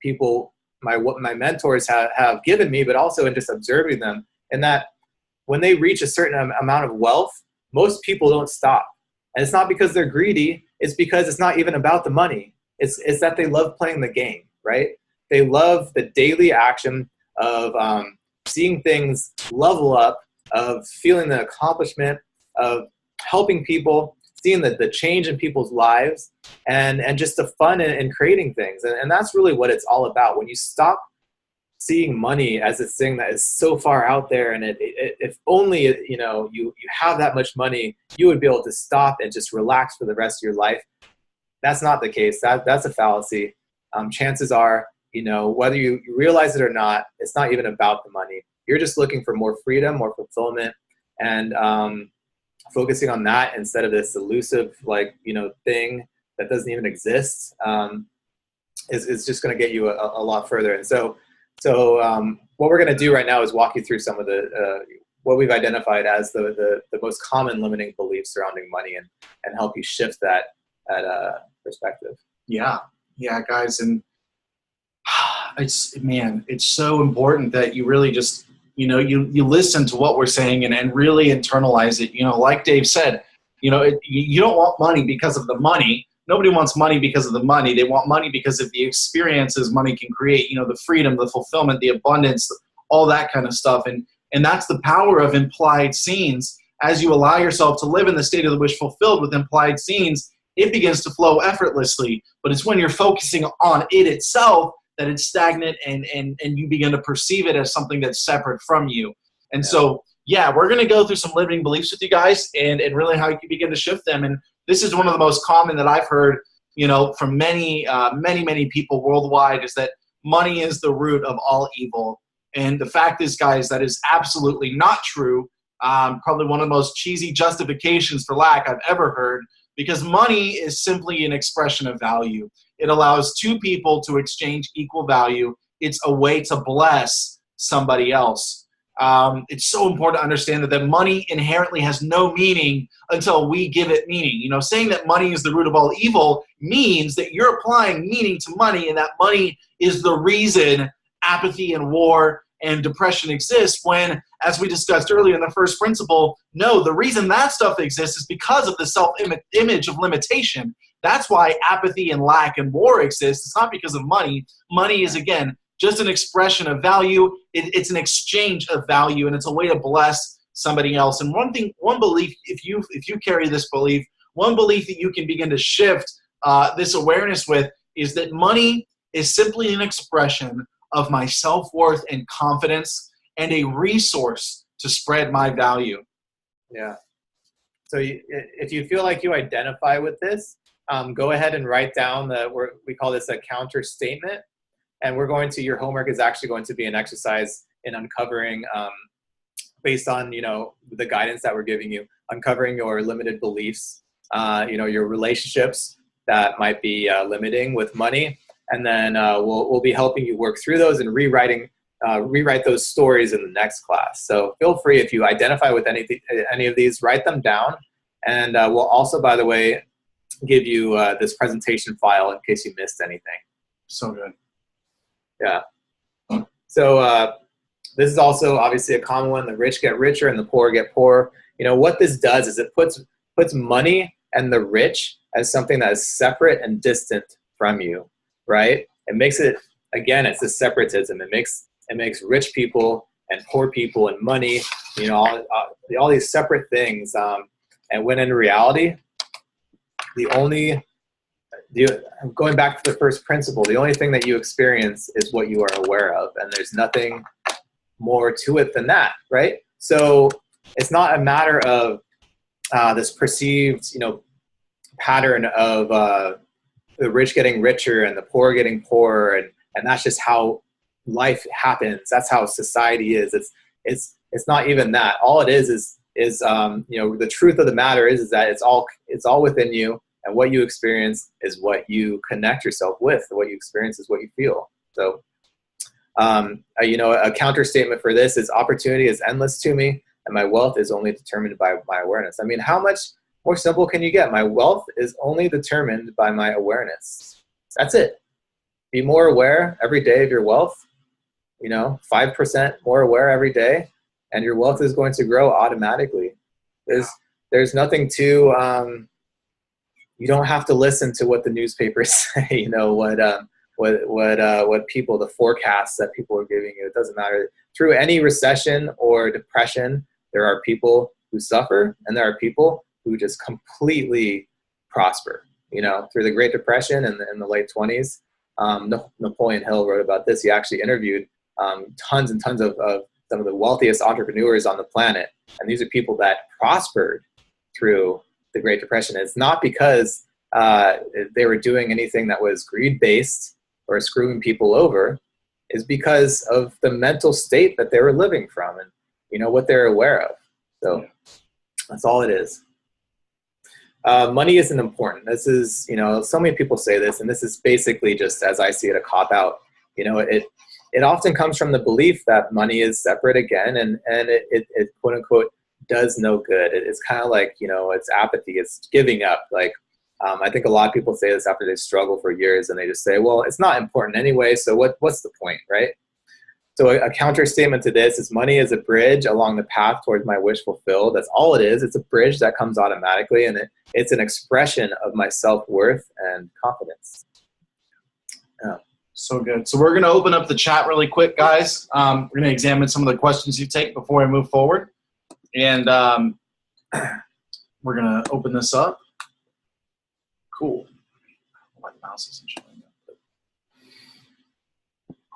people, my mentors have given me, but also in just observing them. And that when they reach a certain amount of wealth, most people don't stop. And it's not because they're greedy. It's because it's not even about the money. It's that they love playing the game, right? They love the daily action of seeing things level up, of feeling the accomplishment, of helping people seeing the change in people's lives and just the fun in creating things. And that's really what it's all about. When you stop seeing money as this thing that is so far out there, and if only, you have that much money, you would be able to stop and just relax for the rest of your life. That's not the case. That's a fallacy. Chances are, whether you realize it or not, it's not even about the money. You're just looking for more freedom, more fulfillment, and focusing on that instead of this elusive, thing that doesn't even exist, is just going to get you a lot further. And so what we're going to do right now is walk you through some of the what we've identified as the most common limiting beliefs surrounding money, and help you shift that perspective. Yeah, guys, and it's so important that you really just you listen to what we're saying and really internalize it. Like Dave said, you don't want money because of the money. Nobody wants money because of the money. They want money because of the experiences money can create, the freedom, the fulfillment, the abundance, all that kind of stuff. And that's the power of implied scenes. As you allow yourself to live in the state of the wish fulfilled with implied scenes, it begins to flow effortlessly. But it's when you're focusing on it itself that it's stagnant, and you begin to perceive it as something that's separate from you. And so, we're going to go through some limiting beliefs with you guys, and really how you can begin to shift them. And this is one of the most common that I've heard, from many people worldwide, is that money is the root of all evil. And the fact is, guys, that is absolutely not true. Probably one of the most cheesy justifications for lack I've ever heard, because money is simply an expression of value. It allows two people to exchange equal value. It's a way to bless somebody else. It's so important to understand that money inherently has no meaning until we give it meaning. Saying that money is the root of all evil means that you're applying meaning to money, and that money is the reason apathy and war and depression exists, when, as we discussed earlier in the first principle, no, the reason that stuff exists is because of the self-image of limitation. That's why apathy and lack and war exist. It's not because of money. Money is, again, just an expression of value. It's an exchange of value, and it's a way to bless somebody else. And one belief, if you carry this belief, one belief that you can begin to shift this awareness with is that money is simply an expression of my self-worth and confidence, and a resource to spread my value. Yeah. So if you feel like you identify with this, go ahead and write down we call this a counter statement. And your homework is actually going to be an exercise in uncovering, based on, the guidance that we're giving you, uncovering your limited beliefs, your relationships that might be limiting with money. And then we'll be helping you work through those and rewrite those stories in the next class. So feel free, if you identify with any of these, write them down. And we'll also, by the way, give you this presentation file in case you missed anything. So good. Yeah. So this is also obviously a common one. The rich get richer and the poor get poorer. What this does is it puts money and the rich as something that is separate and distant from you, right? It makes it, again, it's a separatism. It makes rich people and poor people and money, all these separate things. And when in reality, going back to the first principle, the only thing that you experience is what you are aware of, and there's nothing more to it than that, right? So it's not a matter of this perceived, pattern of the rich getting richer and the poor getting poorer, and that's just how life happens. That's how society is. It's not even that. All it is the truth of the matter is that it's all within you. And what you experience is what you connect yourself with. What you experience is what you feel. So, a counter statement for this is: opportunity is endless to me, and my wealth is only determined by my awareness. I mean, how much more simple can you get? My wealth is only determined by my awareness. That's it. Be more aware every day of your wealth. 5% more aware every day, and your wealth is going to grow automatically. There's nothing to you don't have to listen to what the newspapers say, what people, the forecasts that people are giving you. It doesn't matter. Through any recession or depression, there are people who suffer, and there are people who who just completely prosper, you know, through the Great Depression and in the late 20s. Napoleon Hill wrote about this. He actually interviewed tons and tons of some of the wealthiest entrepreneurs on the planet. And these are people that prospered through the Great Depression. It's not because they were doing anything that was greed-based or screwing people over. Is because of the mental state that they were living from and, you know, what they're aware of. So that's all it is. Money isn't important. This is, you know, so many people say this, and this is basically just, as I see it, a cop-out. You know, it often comes from the belief that money is separate again, and it quote unquote does no good. It's kind of like, you know, it's apathy, it's giving up. Like, I think a lot of people say this after they struggle for years, and they just say, well, it's not important anyway, so what's the point, right? So a counter statement to this is money is a bridge along the path towards my wish fulfilled. That's all it is. It's a bridge that comes automatically, and it's an expression of my self-worth and confidence. Yeah. So good. So we're going to open up the chat really quick, guys. We're going to examine some of the questions you take before I move forward. And we're going to open this up. Cool. My mouse isn't showing up.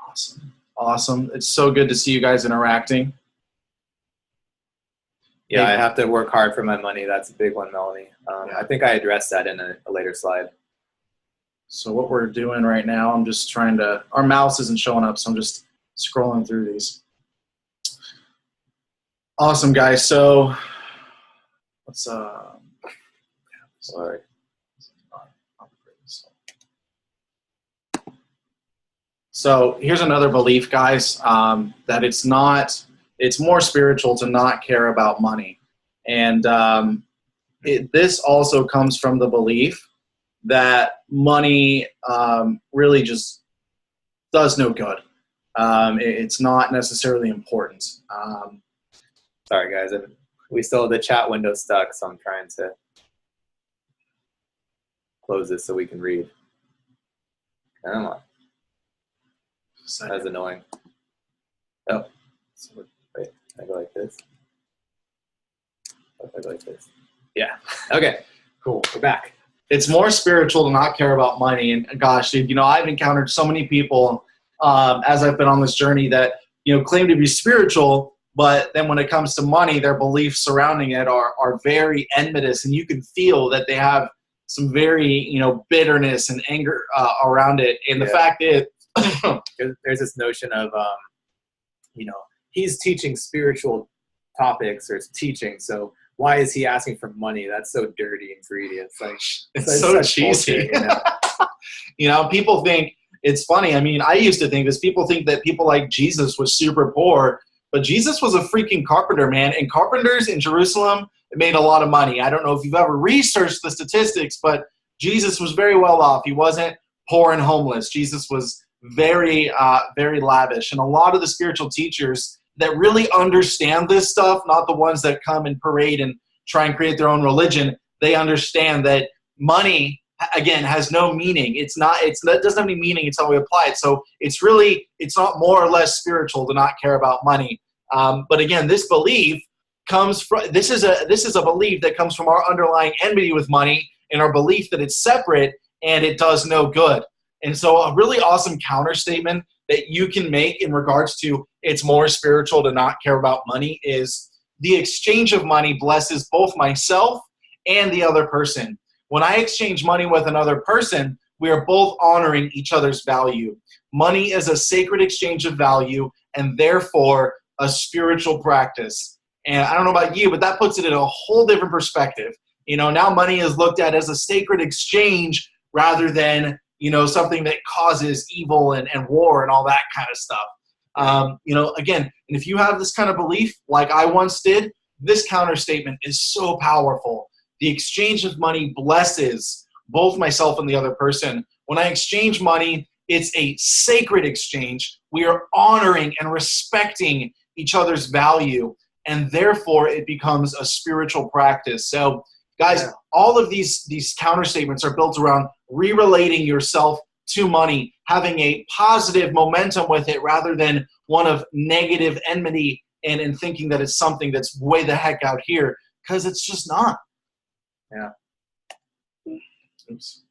Awesome. Awesome. It's so good to see you guys interacting. Yeah, I have to work hard for my money. That's a big one, Melanie. I think I addressed that in a later slide. So what we're doing right now, I'm just trying to, our mouse isn't showing up, so I'm just scrolling through these. Awesome, guys. So let's, sorry. So here's another belief, guys, that it's more spiritual to not care about money. And this also comes from the belief that money really just does no good. It's not necessarily important. Sorry, guys. We still have the chat window stuck, so I'm trying to close this so we can read. Come on. That's annoying. Oh, wait, I go like this. I go like this. Yeah. Okay. Cool. We're back. It's more spiritual to not care about money. And gosh, dude, you know, I've encountered so many people as I've been on this journey that, you know, claim to be spiritual, but then when it comes to money, their beliefs surrounding it are very envious, and you can feel that they have some very, you know, bitterness and anger around it. And the fact is, there's this notion of, you know, he's teaching spiritual topics or teaching, so why is he asking for money? That's so dirty and greedy. It's like, it's so cheesy. Bullshit, you know? You know, people think, it's funny. I mean, I used to think this. People think that people like Jesus was super poor, but Jesus was a freaking carpenter, man. And carpenters in Jerusalem made a lot of money. I don't know if you've ever researched the statistics, but Jesus was very well off. He wasn't poor and homeless. Jesus was very, very lavish. And a lot of the spiritual teachers that really understand this stuff, not the ones that come and parade and try and create their own religion, they understand that money, again, has no meaning. It doesn't have any meaning until we apply it. So it's not more or less spiritual to not care about money. But again, this belief comes from, this is a belief that comes from our underlying enmity with money and our belief that it's separate and it does no good. And so a really awesome counter statement that you can make in regards to it's more spiritual to not care about money is the exchange of money blesses both myself and the other person. When I exchange money with another person, we are both honoring each other's value. Money is a sacred exchange of value and therefore a spiritual practice. And I don't know about you, but that puts it in a whole different perspective. You know, now money is looked at as a sacred exchange rather than, you know, something that causes evil and war and all that kind of stuff. You know, again, and if you have this kind of belief like I once did, this counter statement is so powerful. The exchange of money blesses both myself and the other person. When I exchange money, it's a sacred exchange. We are honoring and respecting each other's value, and therefore it becomes a spiritual practice. So, guys, all of these counter statements are built around re-relating yourself to money, having a positive momentum with it rather than one of negative enmity and thinking that it's something that's way the heck out here, because it's just not. Yeah. Oops.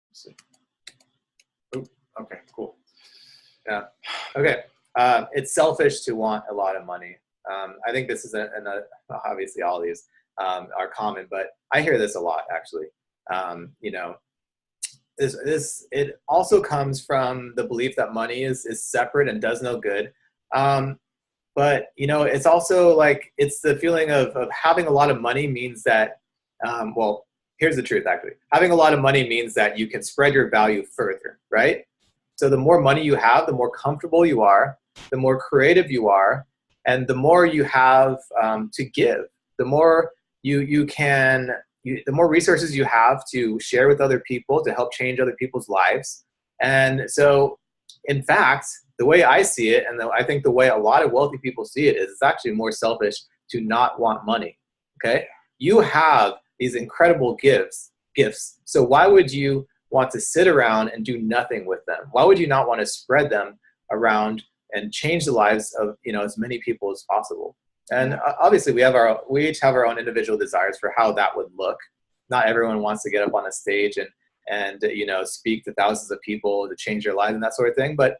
Let's see. Oh, okay, cool. Yeah. Okay. It's selfish to want a lot of money. I think this is obviously all these are common, but I hear this a lot actually. You know, it also comes from the belief that money is separate and does no good. But you know, it's also like it's the feeling of having a lot of money means that well, here's the truth actually. Having a lot of money means that you can spread your value further, right? So the more money you have, the more comfortable you are, the more creative you are, and the more you have to give, the more the more resources you have to share with other people to help change other people's lives. And so, in fact, the way I see it, and I think the way a lot of wealthy people see it, is it's actually more selfish to not want money. Okay, you have these incredible gifts. So why would you want to sit around and do nothing with them? Why would you not want to spread them around and change the lives of, you know, as many people as possible? And obviously we each have our own individual desires for how that would look. Not everyone wants to get up on a stage and you know, speak to thousands of people to change their lives and that sort of thing. But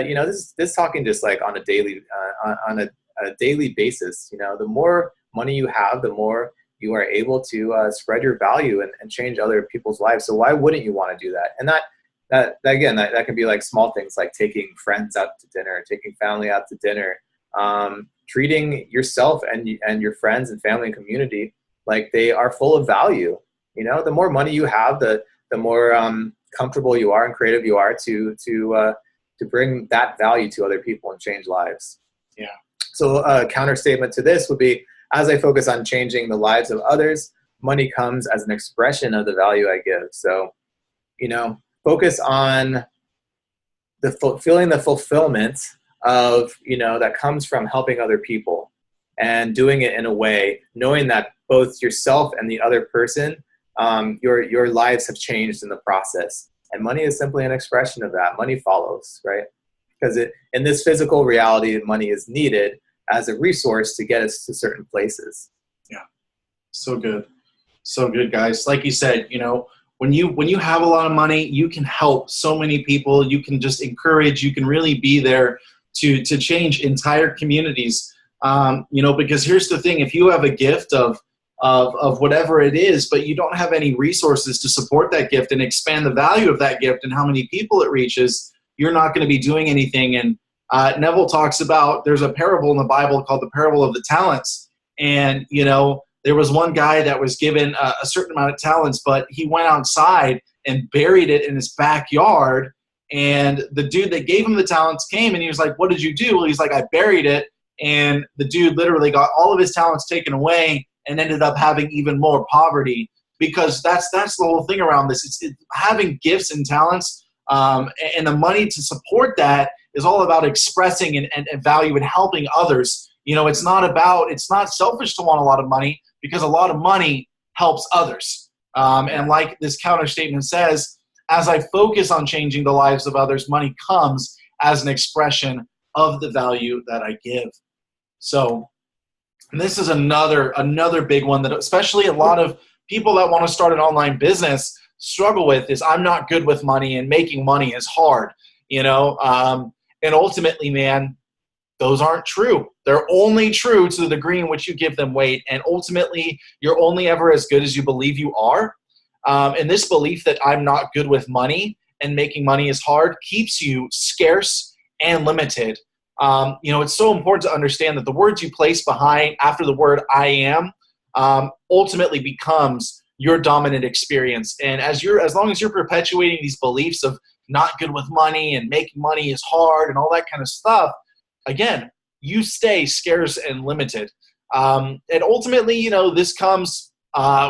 you know, this talking just like on a daily basis. You know, the more money you have, the more you are able to spread your value and change other people's lives. So why wouldn't you want to do that? And that again, that can be like small things like taking friends out to dinner, taking family out to dinner, treating yourself and your friends and family and community like they are full of value. You know, the more money you have, the more comfortable you are and creative you are to bring that value to other people and change lives. Yeah. So a counter statement to this would be, as I focus on changing the lives of others, money comes as an expression of the value I give. So, you know, focus on feeling the fulfillment of, you know, that comes from helping other people and doing it in a way, knowing that both yourself and the other person, your lives have changed in the process. And money is simply an expression of that. Money follows, right? Because in this physical reality, money is needed as a resource to get us to certain places. Yeah. So good. So good, guys. Like you said, you know, when you have a lot of money, you can help so many people. You can just encourage, you can really be there to change entire communities. You know, because here's the thing, if you have a gift of whatever it is, but you don't have any resources to support that gift and expand the value of that gift and how many people it reaches, you're not going to be doing anything. And Neville talks about, there's a parable in the Bible called the parable of the talents. And, you know, there was one guy that was given a certain amount of talents, but he went outside and buried it in his backyard. And the dude that gave him the talents came and he was like, "What did you do?" Well, he's like, "I buried it." And the dude literally got all of his talents taken away and ended up having even more poverty, because that's the whole thing around this. It's having gifts and talents, and the money to support that is all about expressing and value and helping others. You know, it's not selfish to want a lot of money, because a lot of money helps others. And like this counter statement says, as I focus on changing the lives of others, money comes as an expression of the value that I give. So, and this is another big one that especially a lot of people that want to start an online business struggle with, is I'm not good with money and making money is hard, you know? And ultimately, man, those aren't true. They're only true to the degree in which you give them weight. And ultimately, you're only ever as good as you believe you are. And this belief that I'm not good with money and making money is hard keeps you scarce and limited. You know, it's so important to understand that the words you place after the word I am ultimately becomes your dominant experience. And as long as you're perpetuating these beliefs of not good with money and making money is hard and all that kind of stuff, again, you stay scarce and limited. And ultimately, you know, this comes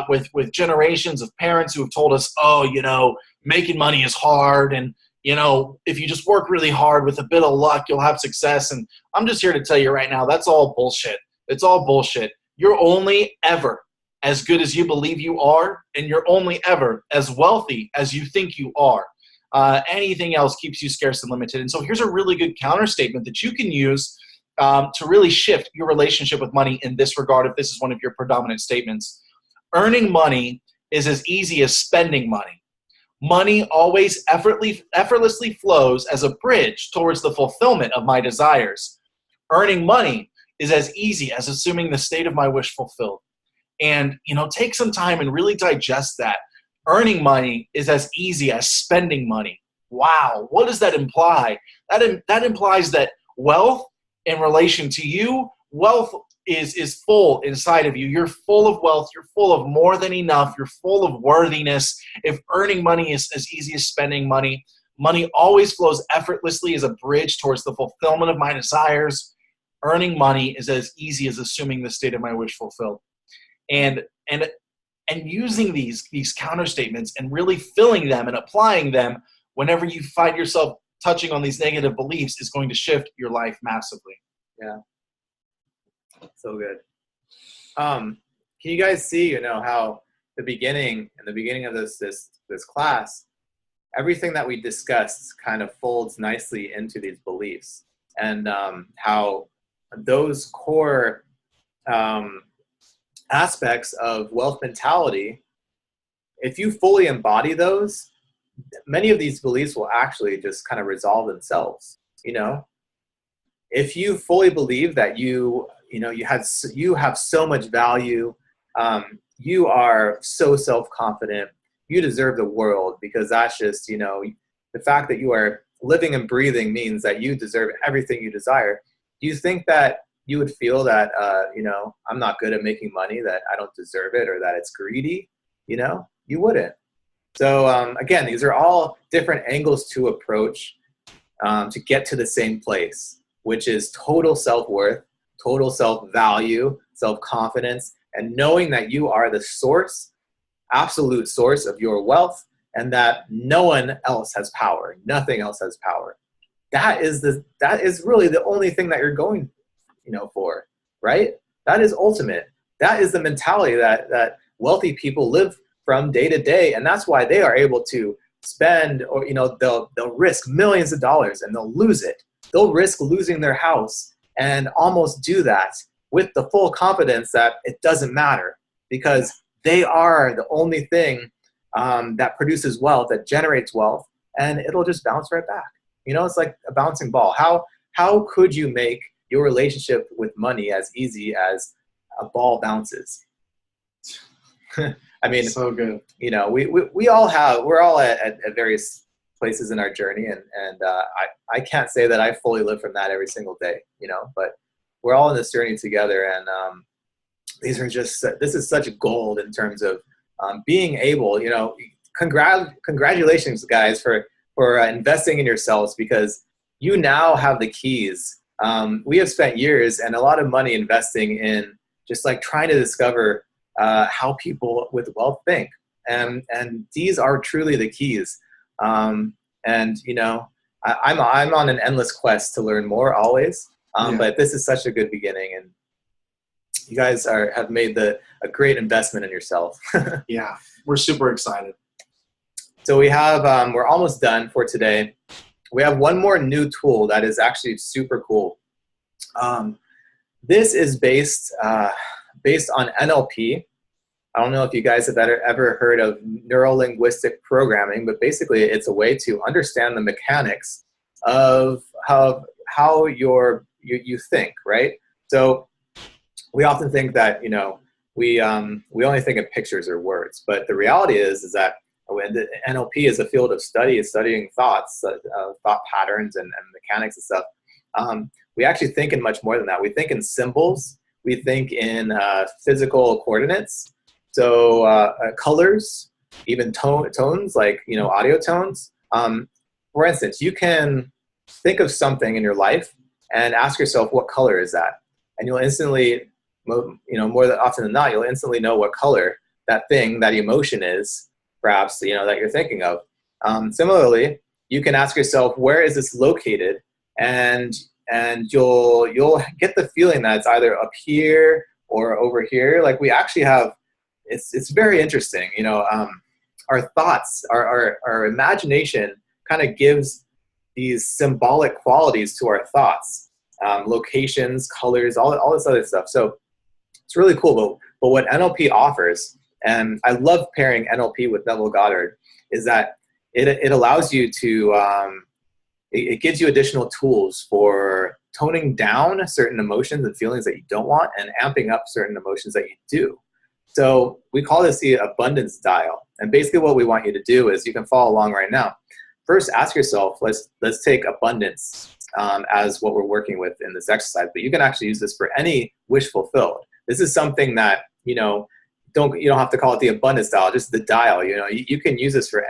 with generations of parents who have told us, oh, you know, making money is hard. And, you know, if you just work really hard with a bit of luck, you'll have success. And I'm just here to tell you right now, that's all bullshit. It's all bullshit. You're only ever as good as you believe you are, and you're only ever as wealthy as you think you are. Anything else keeps you scarce and limited. And so here's a really good counter statement that you can use to really shift your relationship with money in this regard, if this is one of your predominant statements. Earning money is as easy as spending money. Money always effortlessly flows as a bridge towards the fulfillment of my desires. Earning money is as easy as assuming the state of my wish fulfilled. And, take some time and really digest that. Earning money is as easy as spending money. Wow, what does that imply? That implies that wealth in relation to you, wealth is full inside of you. You're full of wealth. You're full of more than enough. You're full of worthiness. If earning money is as easy as spending money, money always flows effortlessly as a bridge towards the fulfillment of my desires. Earning money is as easy as assuming the state of my wish fulfilled. And using these counter statements and really filling them and applying them whenever you find yourself touching on these negative beliefs is going to shift your life massively. Yeah. So good. Can you guys see, how in the beginning of this class, everything that we discussed kind of folds nicely into these beliefs, and how those core aspects of wealth mentality, if you fully embody those, many of these beliefs will actually just kind of resolve themselves. If you fully believe that you have so much value, you are so self-confident, you deserve the world, because that's just, the fact that you are living and breathing means that you deserve everything you desire. Do you think that you would feel that, I'm not good at making money, that I don't deserve it, or that it's greedy? You wouldn't. So again, these are all different angles to approach to get to the same place, which is total self-worth, total self-value, self-confidence, and knowing that you are the source, absolute source of your wealth, and that no one else has power. Nothing else has power. That is really the only thing that you're going, for, right? That is ultimate. That is the mentality that wealthy people live from day to day, and that's why they are able to spend, or they'll risk millions of dollars and they'll lose it. They'll risk losing their house and almost do that with the full confidence that it doesn't matter, because they are the only thing that produces wealth, that generates wealth, and it'll just bounce right back. It's like a bouncing ball. How could you make your relationship with money as easy as a ball bounces? I mean, so good. We're all at various places in our journey, and I can't say that I fully live from that every single day, but we're all in this journey together, and this is such gold in terms of being able, congratulations guys for investing in yourselves, because you now have the keys. We have spent years and a lot of money investing in just like trying to discover how people with wealth think, and these are truly the keys. I'm on an endless quest to learn more always, but this is such a good beginning, and you guys have made a great investment in yourself. Yeah, we're super excited. So we have we're almost done for today. We have one more new tool that is actually super cool. This is based on NLP. I don't know if you guys have ever heard of neuro-linguistic programming, but basically it's a way to understand the mechanics of how you think, right? So we often think that, we only think of pictures or words, but the reality is that when the NLP is a field of study, is studying thoughts, thought patterns and mechanics and stuff. We actually think in much more than that. We think in symbols. We think in physical coordinates. So colors, even tones, like, audio tones. For instance, you can think of something in your life and ask yourself, what color is that? And you'll instantly, more often than not, you'll instantly know what color that thing, that emotion is, perhaps, that you're thinking of. Similarly, you can ask yourself, where is this located? And you'll get the feeling that it's either up here or over here. Like, we actually have, it's very interesting. Our thoughts, our imagination kind of gives these symbolic qualities to our thoughts, locations, colors, all this other stuff. So it's really cool. But what NLP offers, And I love pairing NLP with Neville Goddard, is that it allows you to, it gives you additional tools for toning down certain emotions and feelings that you don't want and amping up certain emotions that you do. So we call this the abundance dial. And basically what we want you to do is, you can follow along right now. First, ask yourself, let's take abundance as what we're working with in this exercise, but you can actually use this for any wish fulfilled. This is something that, you don't have to call it the abundance dial, just the dial. You can use this for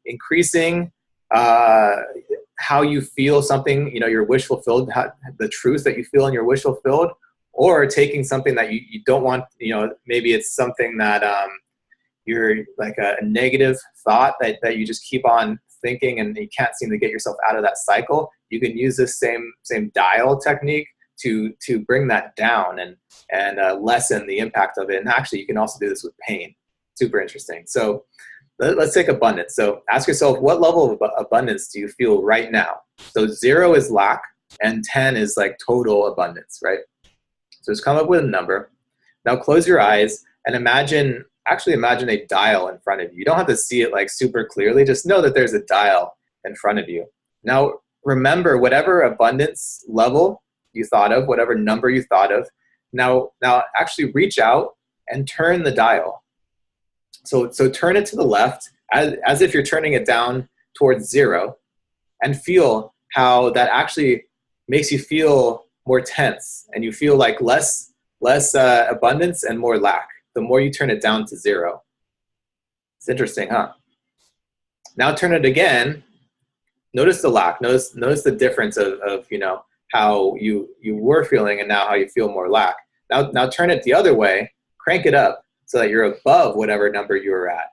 increasing how you feel something, your wish fulfilled, the truth that you feel in your wish fulfilled, or taking something that you don't want, maybe it's something that you're like a negative thought that you just keep on thinking and you can't seem to get yourself out of that cycle. You can use this same dial technique to bring that down and lessen the impact of it. And actually, you can also do this with pain. Super interesting. So let's take abundance. So ask yourself, what level of abundance do you feel right now? So 0 is lack and 10 is like total abundance, right? So just come up with a number. Now close your eyes and imagine a dial in front of you. You don't have to see it like super clearly. Just know that there's a dial in front of you. Now remember, whatever abundance level you thought of, whatever number you thought of, now actually reach out and turn the dial. So turn it to the left as if you're turning it down towards 0, and feel how that actually makes you feel more tense and you feel like less abundance and more lack the more you turn it down to 0. It's interesting, huh? Now turn it again. Notice the lack. Notice the difference of how you were feeling and now how you feel more lack. Now turn it the other way. Crank it up so that you're above whatever number you were at.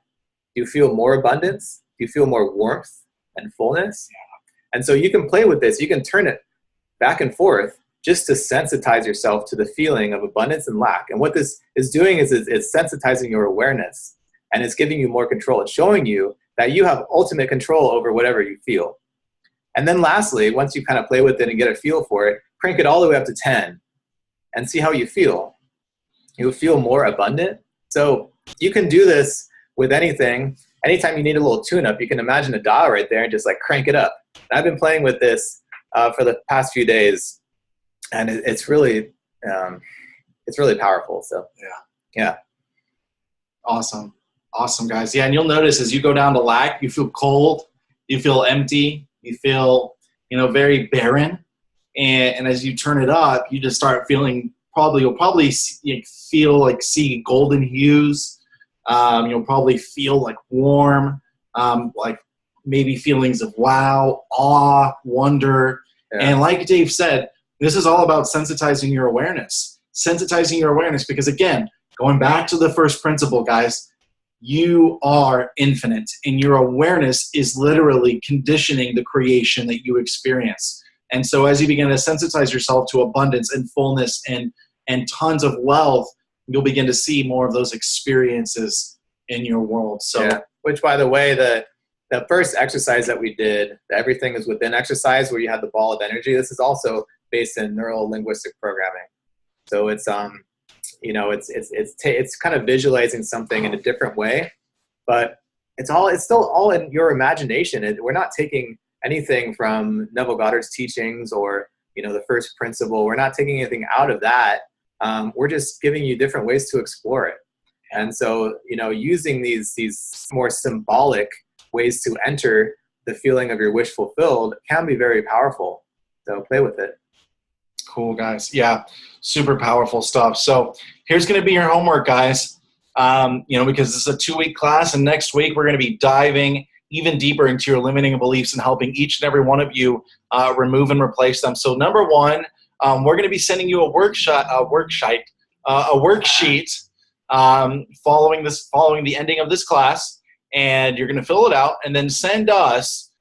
Do you feel more abundance? Do you feel more warmth and fullness? And so you can play with this. You can turn it back and forth just to sensitize yourself to the feeling of abundance and lack. And what this is doing is it's sensitizing your awareness, and it's giving you more control. It's showing you that you have ultimate control over whatever you feel. And then lastly, once you kind of play with it and get a feel for it, crank it all the way up to 10 and see how you feel. You'll feel more abundant. So you can do this with anything. Anytime you need a little tune-up, you can imagine a dial right there and just like crank it up. And I've been playing with this for the past few days, and it's really powerful. So yeah. Awesome, guys. Yeah, and you'll notice as you go down to lack, you feel cold, you feel empty, you feel very barren, and as you turn it up, you just start feeling. You'll probably feel like see golden hues. You'll probably feel like warm, like maybe feelings of wow, awe, wonder. Yeah. And like Dave said, this is all about sensitizing your awareness. Because again, going back to the first principle, guys, you are infinite, and your awareness is literally conditioning the creation that you experience. And so as you begin to sensitize yourself to abundance and fullness and tons of wealth, you'll begin to see more of those experiences in your world. So, yeah. Which, by the way, the first exercise that we did, the Everything is Within exercise, where you had the ball of energy, this is also based in neuro-linguistic programming. So it's it's kind of visualizing something in a different way, but it's still all in your imagination. We're not taking anything from Neville Goddard's teachings or the first principle. We're not taking anything out of that. We're just giving you different ways to explore it. And so, using these more symbolic ways to enter the feeling of your wish fulfilled can be very powerful. So play with it. Cool, guys. Yeah, super powerful stuff. So here's going to be your homework, guys. Because this is a 2-week class, and next week we're going to be diving even deeper into your limiting beliefs and helping each and every one of you remove and replace them. So number one, we're going to be sending you a worksheet following the ending of this class, and you're going to fill it out and then send us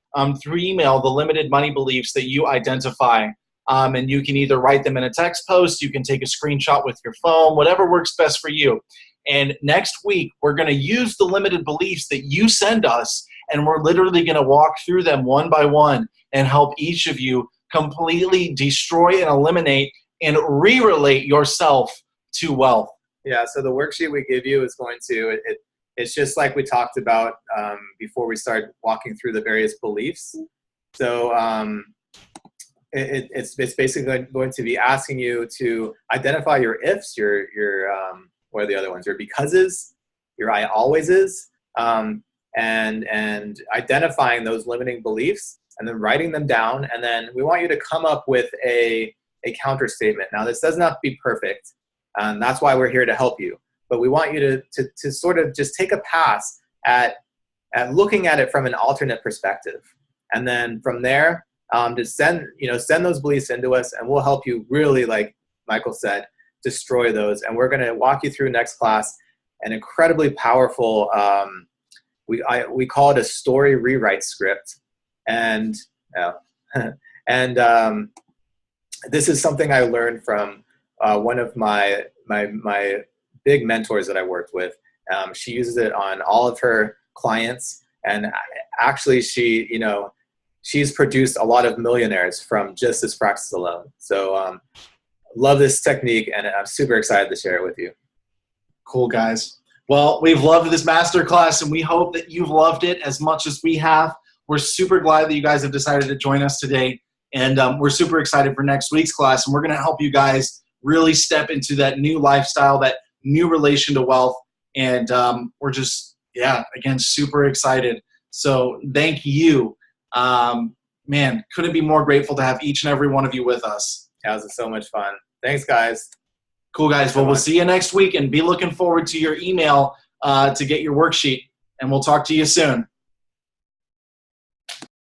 through email the limited money beliefs that you identify. And you can either write them in a text post, you can take a screenshot with your phone, whatever works best for you. And next week, we're going to use the limited beliefs that you send us, and we're literally going to walk through them one by one and help each of you completely destroy and eliminate and re-relate yourself to wealth. Yeah, so the worksheet we give you is going to, it's just like we talked about before we started walking through the various beliefs. So it's basically going to be asking you to identify your ifs, your what are the other ones? Your becauses, your I always is, and identifying those limiting beliefs and then writing them down. And then we want you to come up with a counter statement. Now, this does not have to be perfect. And that's why we're here to help you. But we want you to sort of just take a pass at looking at it from an alternate perspective. And then from there, just send those beliefs into us, and we'll help you really, like Michael said, destroy those. And we're going to walk you through next class an incredibly powerful, we call it a story rewrite script. And this is something I learned from one of my big mentors that I worked with. She uses it on all of her clients, and actually she's produced a lot of millionaires from just this practice alone. So love this technique, and I'm super excited to share it with you. Cool, guys. Well, we've loved this masterclass, and we hope that you've loved it as much as we have. We're super glad that you guys have decided to join us today, and we're super excited for next week's class, and we're going to help you guys really step into that new lifestyle, that new relation to wealth, and we're just, again, super excited. So thank you. Man, couldn't be more grateful to have each and every one of you with us. That was so much fun. Thanks, guys. Cool, guys. Well, we'll see you next week, and be looking forward to your email to get your worksheet, and we'll talk to you soon.